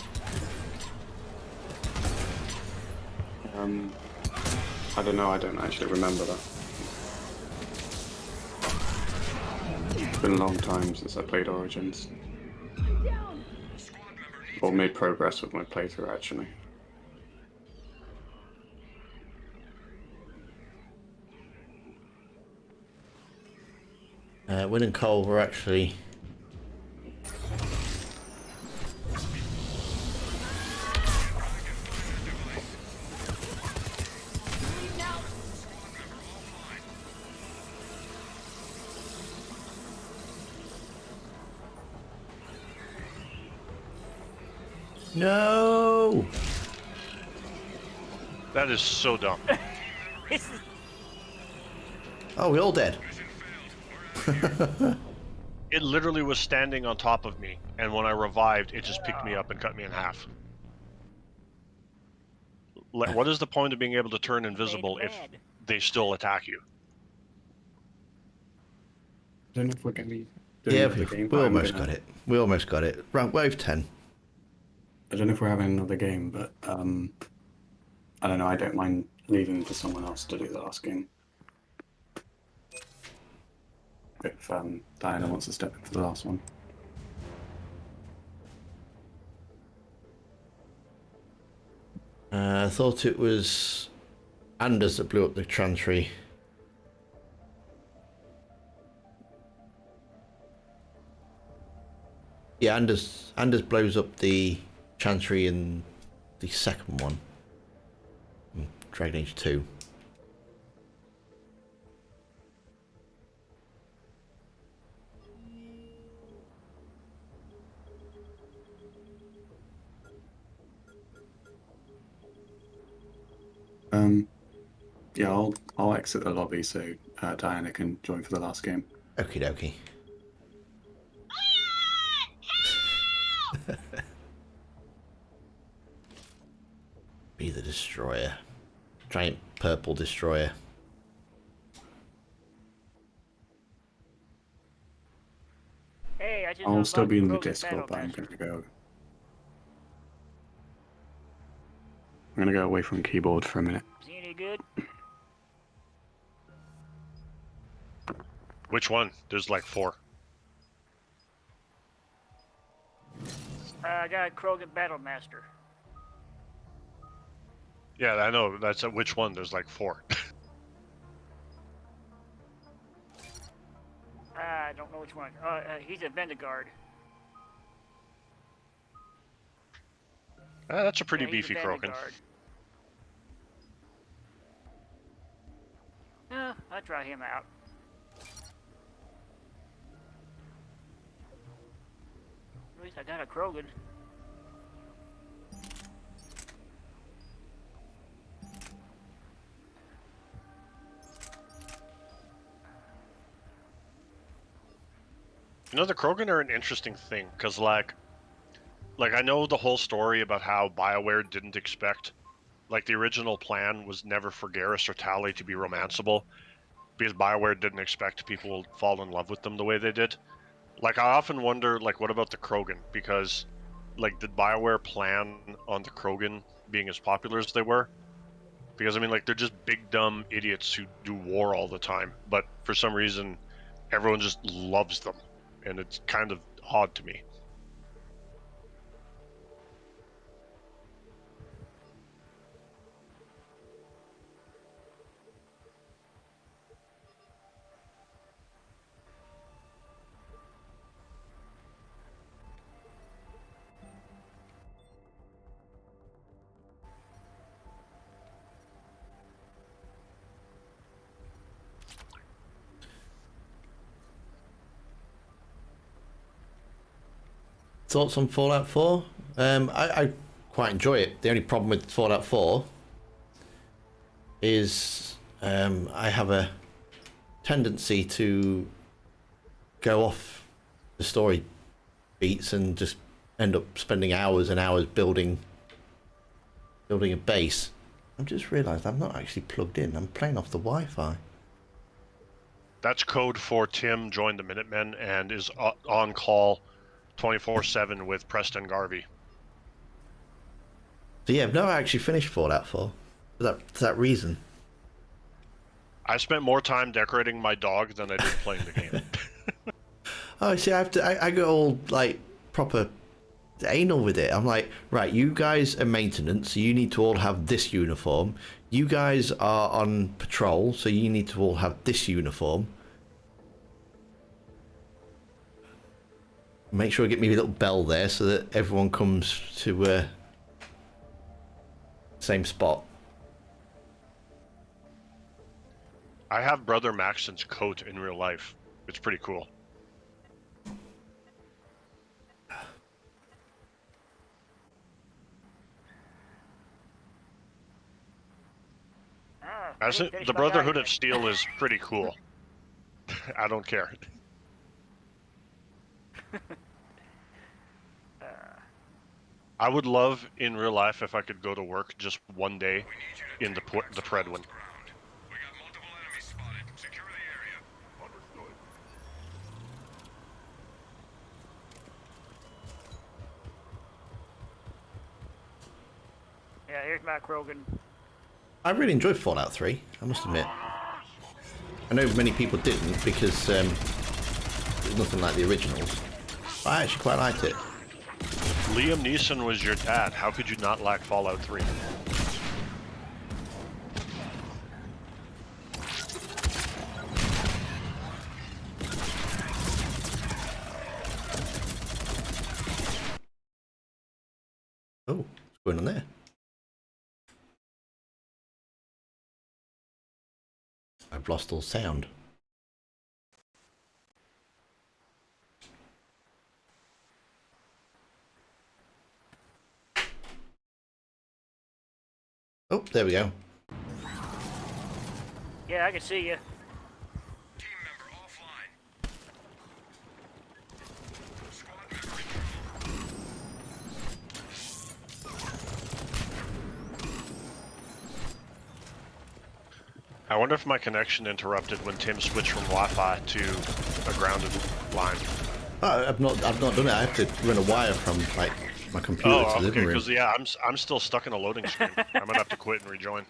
I don't know, I don't actually remember that. It's been a long time since I played Origins. Or made progress with my playthrough, actually. Wynn and Cole were actually no. That is so dumb. This is Oh, we're all dead. It literally was standing on top of me, and when I revived, it just picked me up and cut me in half. What is the point of being able to turn Made invisible if mad. they still attack you? I don't know if we're going to be doing Yeah, another game, we but I'm almost gonna, got it. We almost got it. Right, wave 10. I don't know if we're having another game, but I don't know. I don't mind leaving for someone else to do the last game. If Diana wants to step in for the last one. I thought it was Anders that blew up the Chantry. Yeah, Anders blows up the Chantry in the second one. Dragon Age 2. Yeah, I'll exit the lobby so Diana can join for the last game. Okie dokie. Be the destroyer. Giant purple destroyer. Hey, I just I'll still unlocked be in the Krogan Discord, but I'm Battlemaster. gonna go away from keyboard for a minute. Is he any good? Which one? There's like 4. I got a Krogan Battlemaster. Yeah, I know. That's which one? There's like 4. I don't know which one. He's a Vendigard. That's a pretty Yeah, he's a beefy Krogan. Vanguard. I'll try him out. At least I got a Krogan. You know, the Krogan are an interesting thing, because like I know the whole story about how BioWare didn't expect, like the original plan was never for Garrus or Tali to be romanceable, because BioWare didn't expect people to fall in love with them the way they did. Like, I often wonder, like, what about the Krogan? Because, like, did BioWare plan on the Krogan being as popular as they were? Because, I mean, like, they're just big, dumb idiots who do war all the time, but for some reason, everyone just loves them, and it's kind of odd to me. Thoughts on Fallout 4? I quite enjoy it. The only problem with Fallout 4 is I have a tendency to go off the story beats and just end up spending hours and hours building a base. I've just realised I'm not actually plugged in. I'm playing off the Wi-Fi. That's code for Tim joined the Minutemen and is on call 24/7 with Preston Garvey. So yeah, I've never actually finished Fallout 4 for that reason. I spent more time decorating my dog than I did playing the game. Oh, see, I go all like proper anal with it. I'm like, right, you guys are maintenance, so you need to all have this uniform. You guys are on patrol, so you need to all have this uniform. Make sure I get me a little bell there so that everyone comes to same spot. I have Brother Maxton's coat in real life. It's pretty cool. The Brotherhood of Steel is pretty cool. I don't care. I would love in real life if I could go to work just one day in the Pred one. We got multiple enemies spotted. Secure the area. Understood. Yeah, here's my Krogan. I really enjoyed Fallout 3, I must admit. I know many people didn't because it's nothing like the originals. But I actually quite liked it. Liam Neeson was your dad. How could you not like Fallout 3? Oh, what's going on there? I've lost all sound. Oh, there we go. Yeah, I can see you. Team member offline. Squad member in trouble. I wonder if my connection interrupted when Tim switched from Wi-Fi to a grounded line. Oh, I've not done it. I have to run a wire from like my computer to the Oh, living okay. room. Because yeah, I'm still stuck in a loading screen. I'm gonna have to quit and rejoin.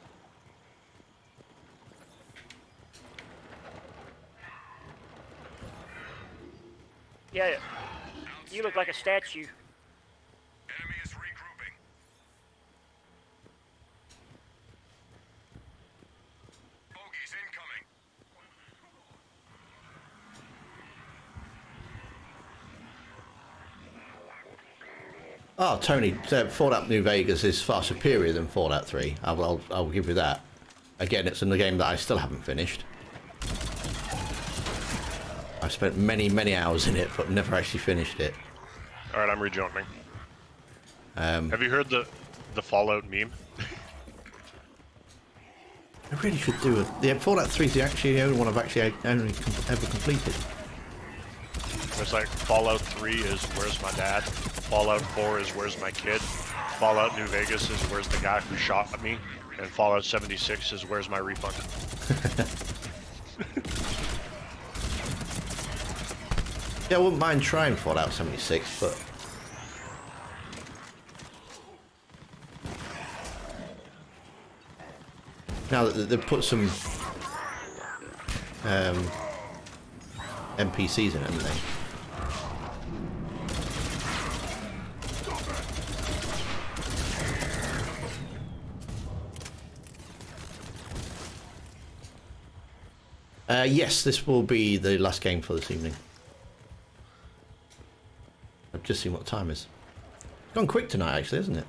Yeah, you look like a statue. Enemy is regrouping. Bogeys incoming. Oh, Tony, Fallout New Vegas is far superior than Fallout 3. I'll give you that. Again, it's in the game that I still haven't finished. I've spent many hours in it, but never actually finished it. All right, I'm rejoining. Have you heard the Fallout meme? I really should do it. Yeah, Fallout 3 is actually the only one I've actually ever completed. It's like Fallout 3 is where's my dad? Fallout 4 is where's my kid? Fallout New Vegas is where's the guy who shot at me? And Fallout 76 is where's my refund? Yeah, I wouldn't mind trying Fallout 76, but... Now that they've put some NPCs in it, haven't they? Yes, this will be the last game for this evening. I've just seen what the time is. It's gone quick tonight, actually, isn't it?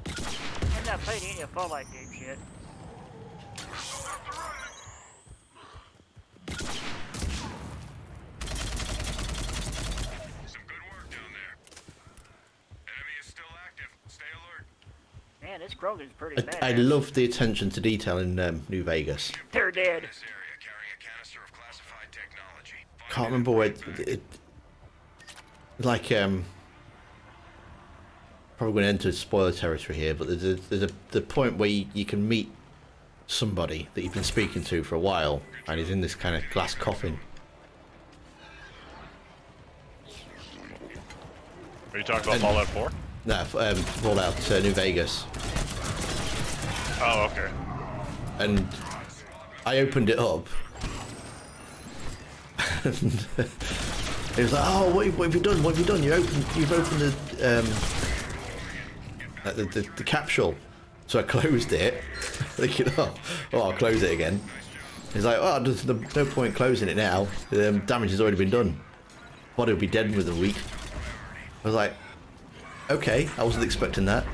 I've not played any of Fallout games yet. Some good work down there. Enemy is still active. Stay alert. Man, this Krogan's pretty bad. I love the attention to detail in New Vegas. They're dead. This area carrying a canister of classified technology. Can't remember where it like probably going to enter spoiler territory here, but there's the point where you can meet somebody that you've been speaking to for a while, and he's in this kind of glass coffin. Are you talking about Fallout 4? No, Fallout New Vegas. Oh, okay. And I opened it up, and it was like, "Oh, what have you done? What have you done? You've opened the capsule." So I closed it, thinking, "Oh, I'll close it again." He's like, "Oh, there's no point closing it now. Damage has already been done. Body will be dead within a week." I was like, "Okay, I wasn't expecting that."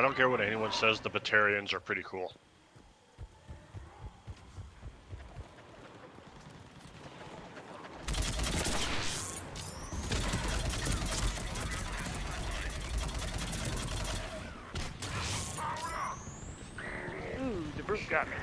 don't care what anyone says, the Batarians are pretty cool. Ooh, the brute got me.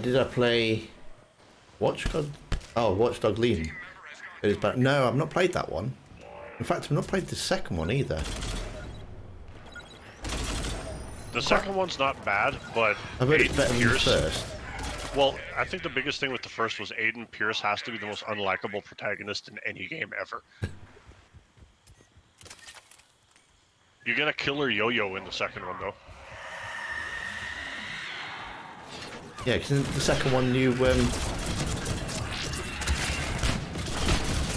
Did I play Watchdog? Oh, Watchdog Legion. It is back. No, I've not played that one. In fact, I've not played the second one either. The second one's not bad, but I've heard it's Aiden better than the Pierce. first. Well, I think the biggest thing with the first was Aiden Pierce has to be the most unlikable protagonist in any game ever. You get a killer yo-yo in the second one, though. Yeah, because in the second one you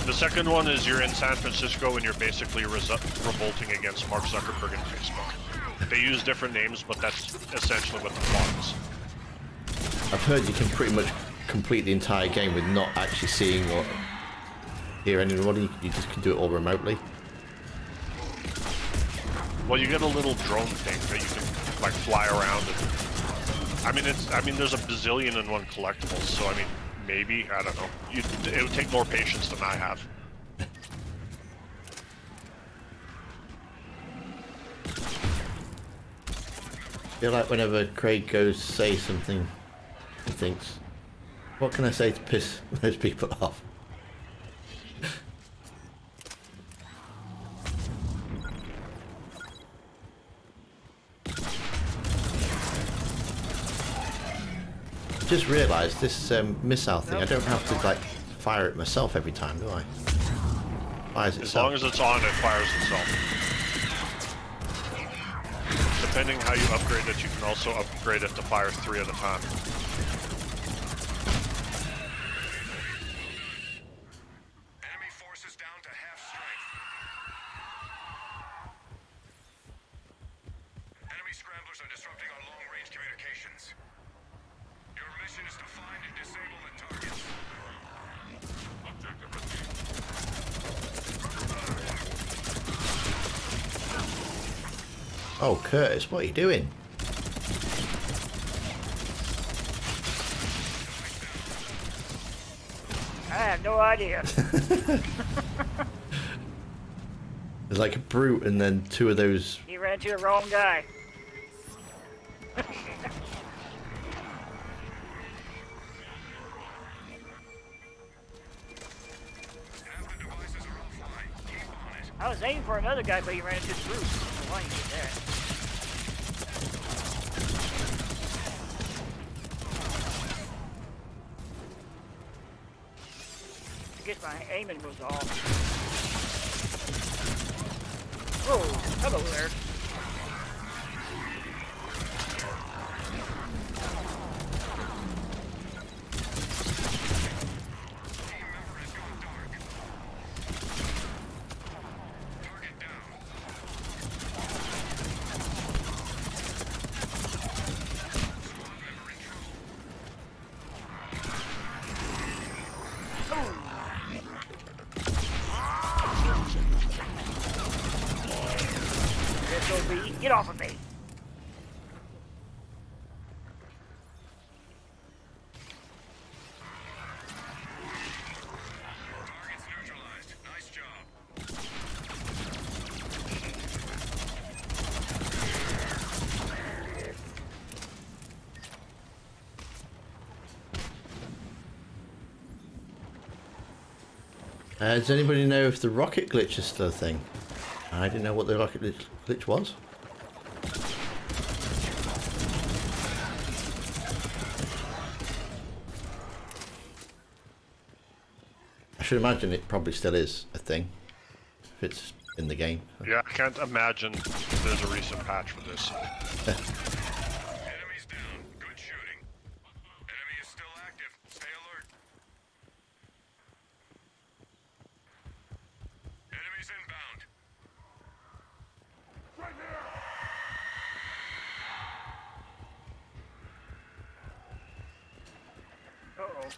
The second one is you're in San Francisco and you're basically revolting against Mark Zuckerberg and Facebook. They use different names, but that's essentially what the plot is. I've heard you can pretty much complete the entire game with not actually seeing or hear anybody. You just can do it all remotely. Well, you get a little drone thing that you can like fly around. And, I mean, there's a bazillion and one collectibles. So I mean, maybe I don't know. It would take more patience than I have. I feel like whenever Craig goes to say something, he thinks, what can I say to piss those people off? Just realised this missile thing, I don't have to like fire it myself every time, do I? Fires itself. As long as it's on, it fires itself. Depending how you upgrade it, you can also upgrade it to fire 3 at a time. Enemy forces down to half strength. Enemy scramblers are disrupting our long-range communications. Your mission is to find and disable the targets. Objective received. Oh, Curtis, what are you doing? I have no idea. There's like a brute and then 2 of those. You ran into the wrong guy. Half the devices are offline. Keep on it. I was aiming for another guy, but he ran into the brute. I don't know why you did that. I guess my aiming was off. Whoa, hello there. Team member has gone dark. Target down. Squad member in trouble. SOB, get off of me. Targets neutralized. Nice job. Does anybody know if the rocket glitch is still a thing? I didn't know what the rocket glitch was. should imagine it probably still is a thing if it's in the game. Yeah, I can't imagine there's a recent patch for this. Enemies down. Good shooting. Enemy is still active. Stay alert. Enemies inbound. Right here. Uh-oh.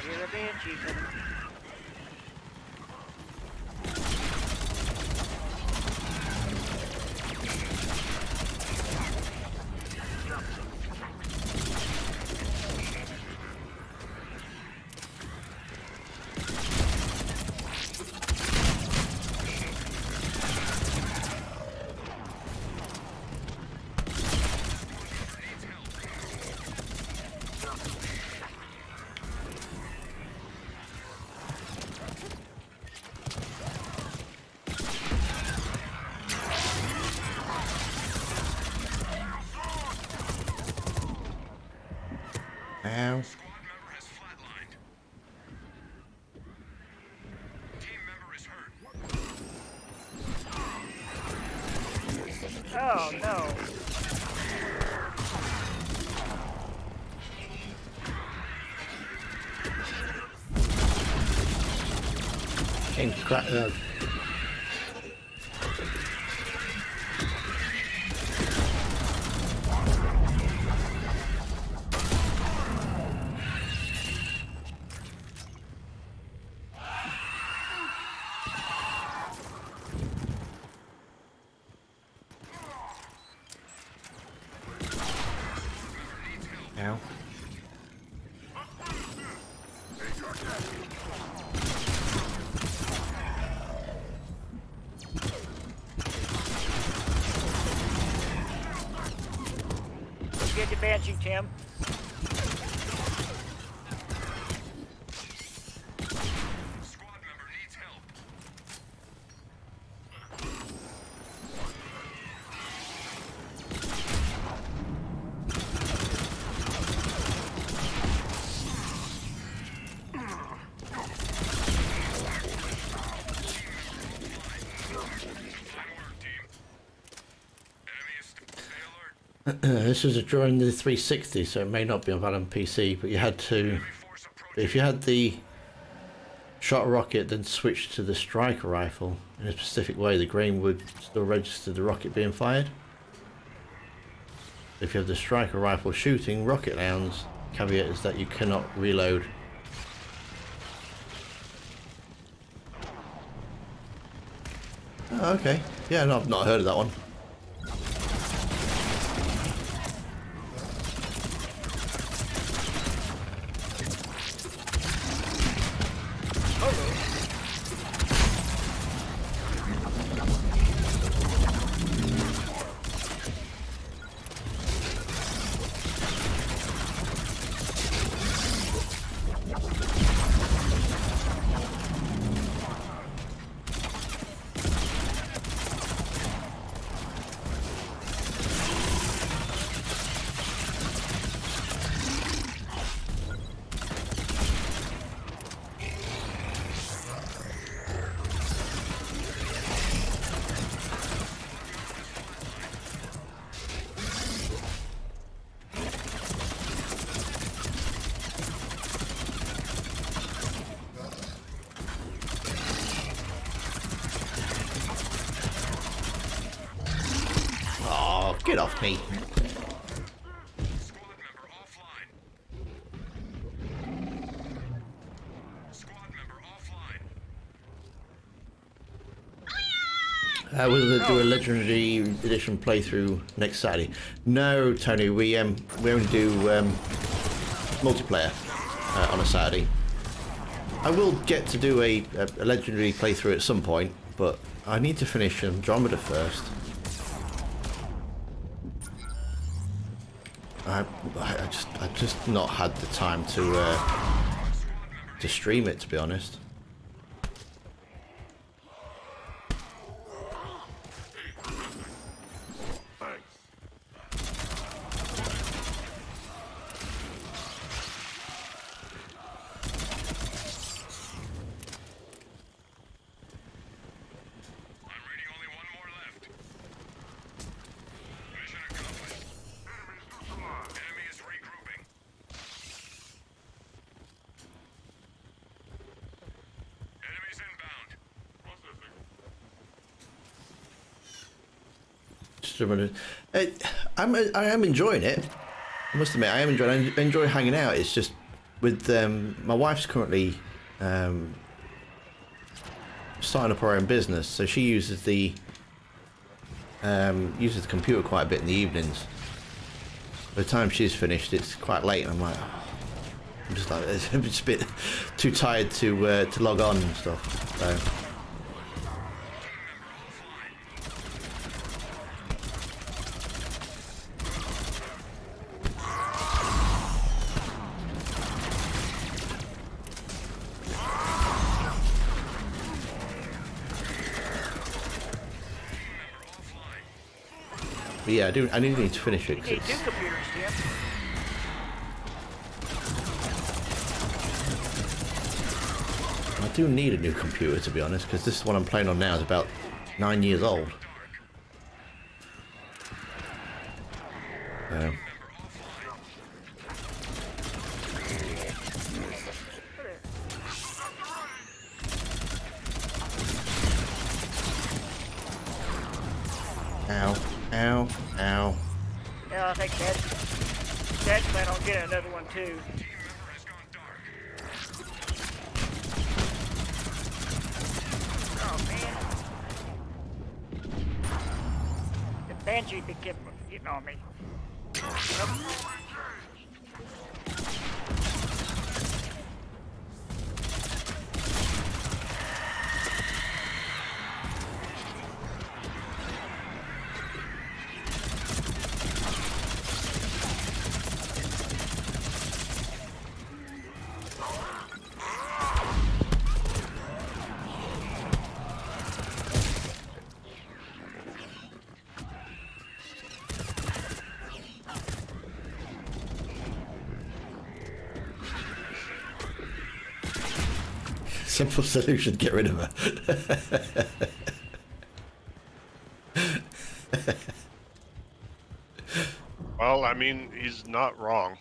Here's a banshee coming. Ow. Squad member has flatlined. Team member is hurt. Oh no. Ow. Get the banshee, Tim. Squad member needs help. This was during the 360, so it may not be available on PC, but you had to, if you had the shot rocket, then switch to the striker rifle in a specific way, the green would still register the rocket being fired. If you have the striker rifle shooting rocket rounds, caveat is that you cannot reload. Oh, okay. Yeah, no, I've not heard of that one. Oh, get off me. Squad member offline. Squad member offline. Will they do a legendary edition playthrough next Saturday? No, Tony. We only do multiplayer on a Saturday. I will get to do a legendary playthrough at some point, but I need to finish Andromeda first. I've just not had the time to stream it, to be honest. I am enjoying it. I must admit, I am enjoying. I enjoy hanging out. It's just with my wife's currently starting up her own business, so she uses the computer quite a bit in the evenings. By the time she's finished, it's quite late, and I'm like, oh, I'm just like, it's a bit too tired to log on and stuff. So. But yeah, I do need to finish it. You need 2 computers, Tim. I do need a new computer, to be honest, because this one I'm playing on now is about 9 years old. Ow, ow, ow. Yeah, I think Dad's plan on getting another one too. Oh man. The Banshee be getting on me. Simple solution, get rid of her. Well, I mean, he's not wrong.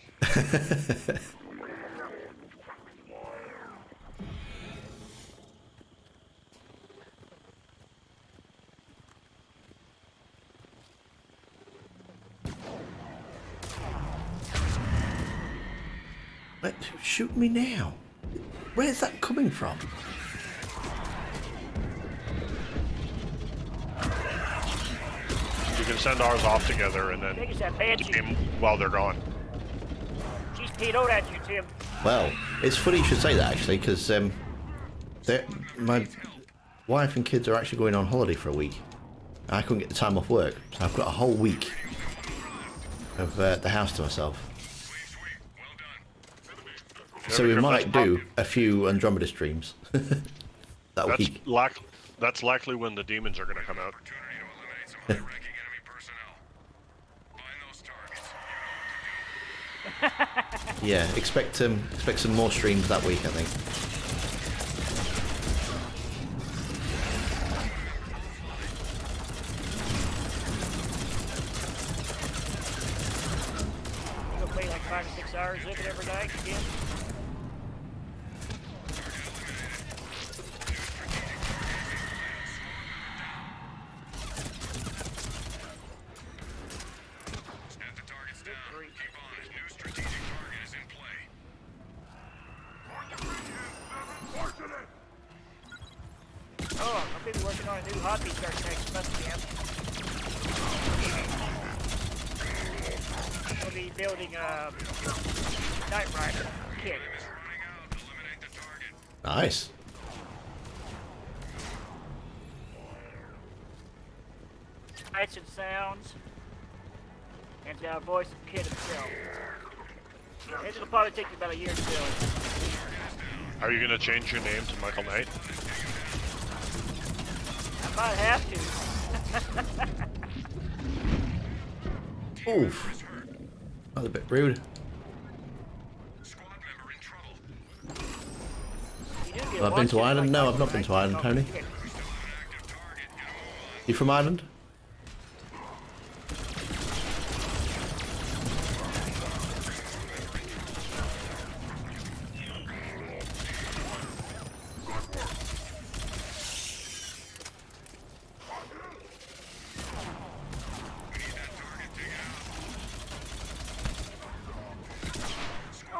Shoot me now. Where's that coming from? You can send ours off together and then I think it's that Banshee. aim while they're gone. She's PO'd at you, Tim. Well, it's funny you should say that, actually, because my wife and kids are actually going on holiday for a week. I couldn't get the time off work, so I've got a whole week of the house to myself. So we might do a few Andromeda streams that week. That's likely when the demons are going to come out. Yeah, expect some more streams that week, I think. You'll play like 5 to 6 hours of it every night, Tim. Oh, I've been working on a new hobby starting next month, Tim. We'll be building a Knight Rider kit. Nice. Sights and sounds. And it's got a voice of Kid himself. It'll probably take me about a year to build. Are you going to change your name to Michael Knight? I might have to. Oof. That was a bit rude. Have I been to Ireland? No, I've not been to Ireland, Tony. You from Ireland?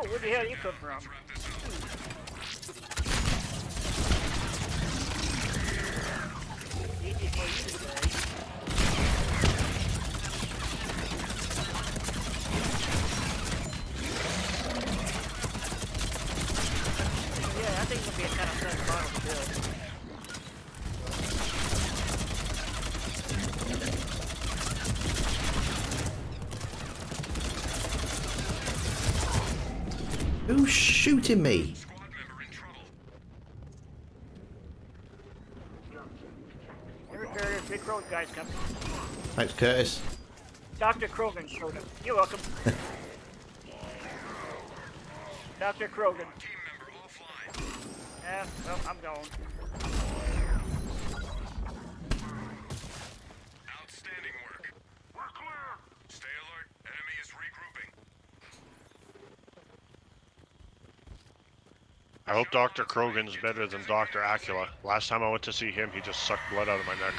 Oh, where the hell you come from? Easy for you today. Yeah, I think it'll be a kind of fun model to build. Who's shooting me? Squad member in trouble. Here, Curtis, big road guy's coming. Thanks, Curtis. Dr. Krogan showed up. You're welcome. Dr. Krogan. Team member offline. Yeah, well, I'm gone. Outstanding work. We're clear. Stay alert. Enemy is regrouping. I hope Dr. Krogan's better than Dr. Acula. Last time I went to see him, he just sucked blood out of my neck.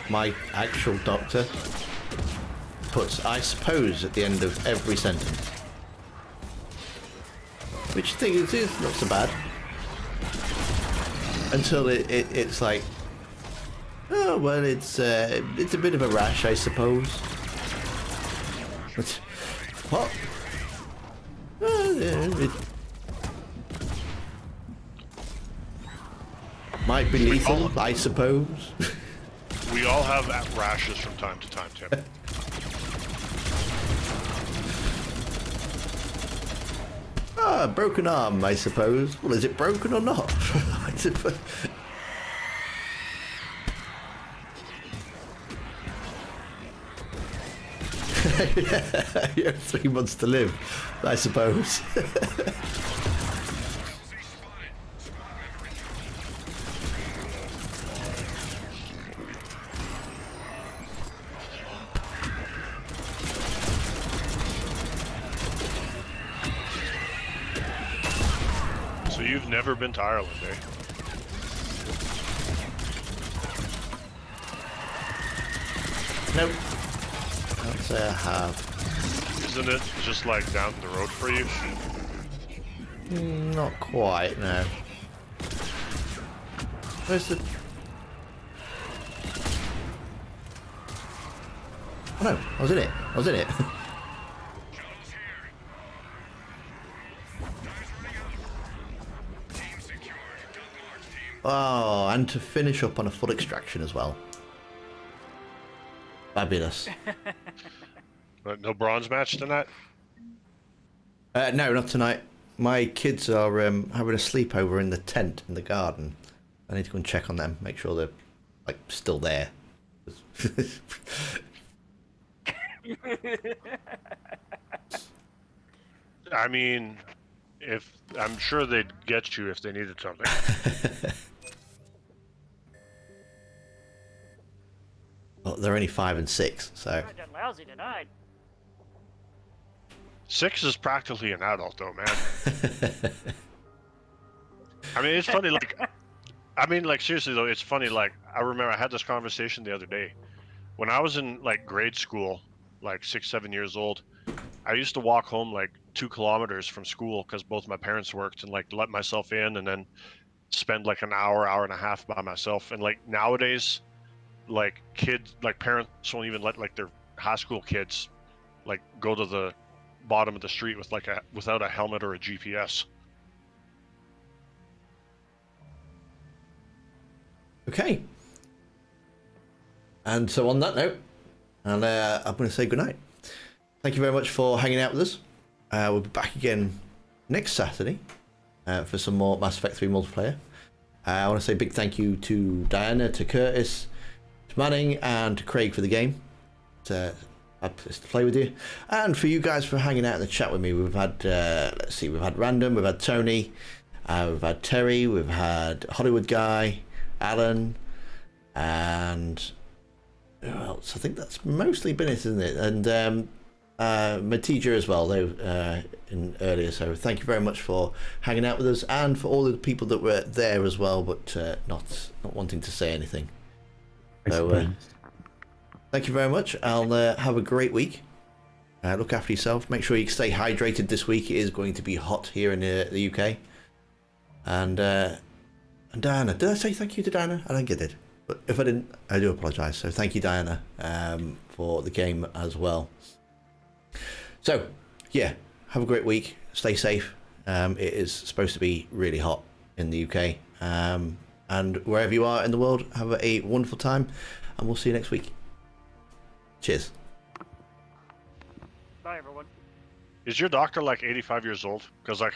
My actual doctor puts "I suppose" at the end of every sentence, which I think is not so bad until it's like, oh well, it's a bit of a rash, I suppose. But, what? It might be lethal, I suppose. We all have rashes from time to time, Tim. Ah, broken arm, I suppose. Well, is it broken or not? I suppose. You have 3 months to live, I suppose. So you've never been to Ireland, eh? Nope. Can't say I have. Isn't it just like down the road for you? Not quite, no. Where's the... Oh no, I was in it. I was in it. Shuttle's here. Time's running out. Team secured. Good march, team. Oh, and to finish up on a full extraction as well. Fabulous. No bronze match tonight? No, not tonight. My kids are having a sleepover in the tent in the garden. I need to go and check on them, make sure they're like still there. I mean, if I'm sure they'd get you if they needed something. Well, they're only 5 and 6, so I done lousy tonight. 6 is practically an adult, though, man. I mean, it's funny, like, seriously, though, it's funny, like, I remember I had this conversation the other day. When I was in, like, grade school, like 6, 7 years old, I used to walk home, like, 2 kilometers from school because both my parents worked and, like, let myself in and then spend, like, an hour, hour and a half by myself. And, like, nowadays, like, kids, like, parents won't even let, like, their high school kids, like, go to the bottom of the street with, like, without a helmet or a GPS. okay. And so on that note, I'm going to say goodnight. Thank you very much for hanging out with us. We'll be back again next Saturday for some more Mass Effect 3 multiplayer. I want to say a big thank you to Diana, to Curtis, to Manning, and to Craig for the game. It's a place to play with you. And for you guys for hanging out in the chat with me. We've had, let's see, we've had Random, we've had Tony, we've had Terry, we've had Hollywood Guy, Alan, and who else? I think that's mostly been it, isn't it? And Matija as well, though, in earlier. So thank you very much for hanging out with us, and for all of the people that were there as well, but not wanting to say anything. So thank you very much. I'll have a great week. Look after yourself. Make sure you stay hydrated this week. It is going to be hot here in the UK. And Diana, did I say thank you to Diana? I think I did. But if I didn't, I do apologise. So thank you, Diana, for the game as well. So, yeah, have a great week. Stay safe. It is supposed to be really hot in the UK. And wherever you are in the world, have a wonderful time. And we'll see you next week. Cheers. Bye, everyone. Is your doctor like 85 years old? Because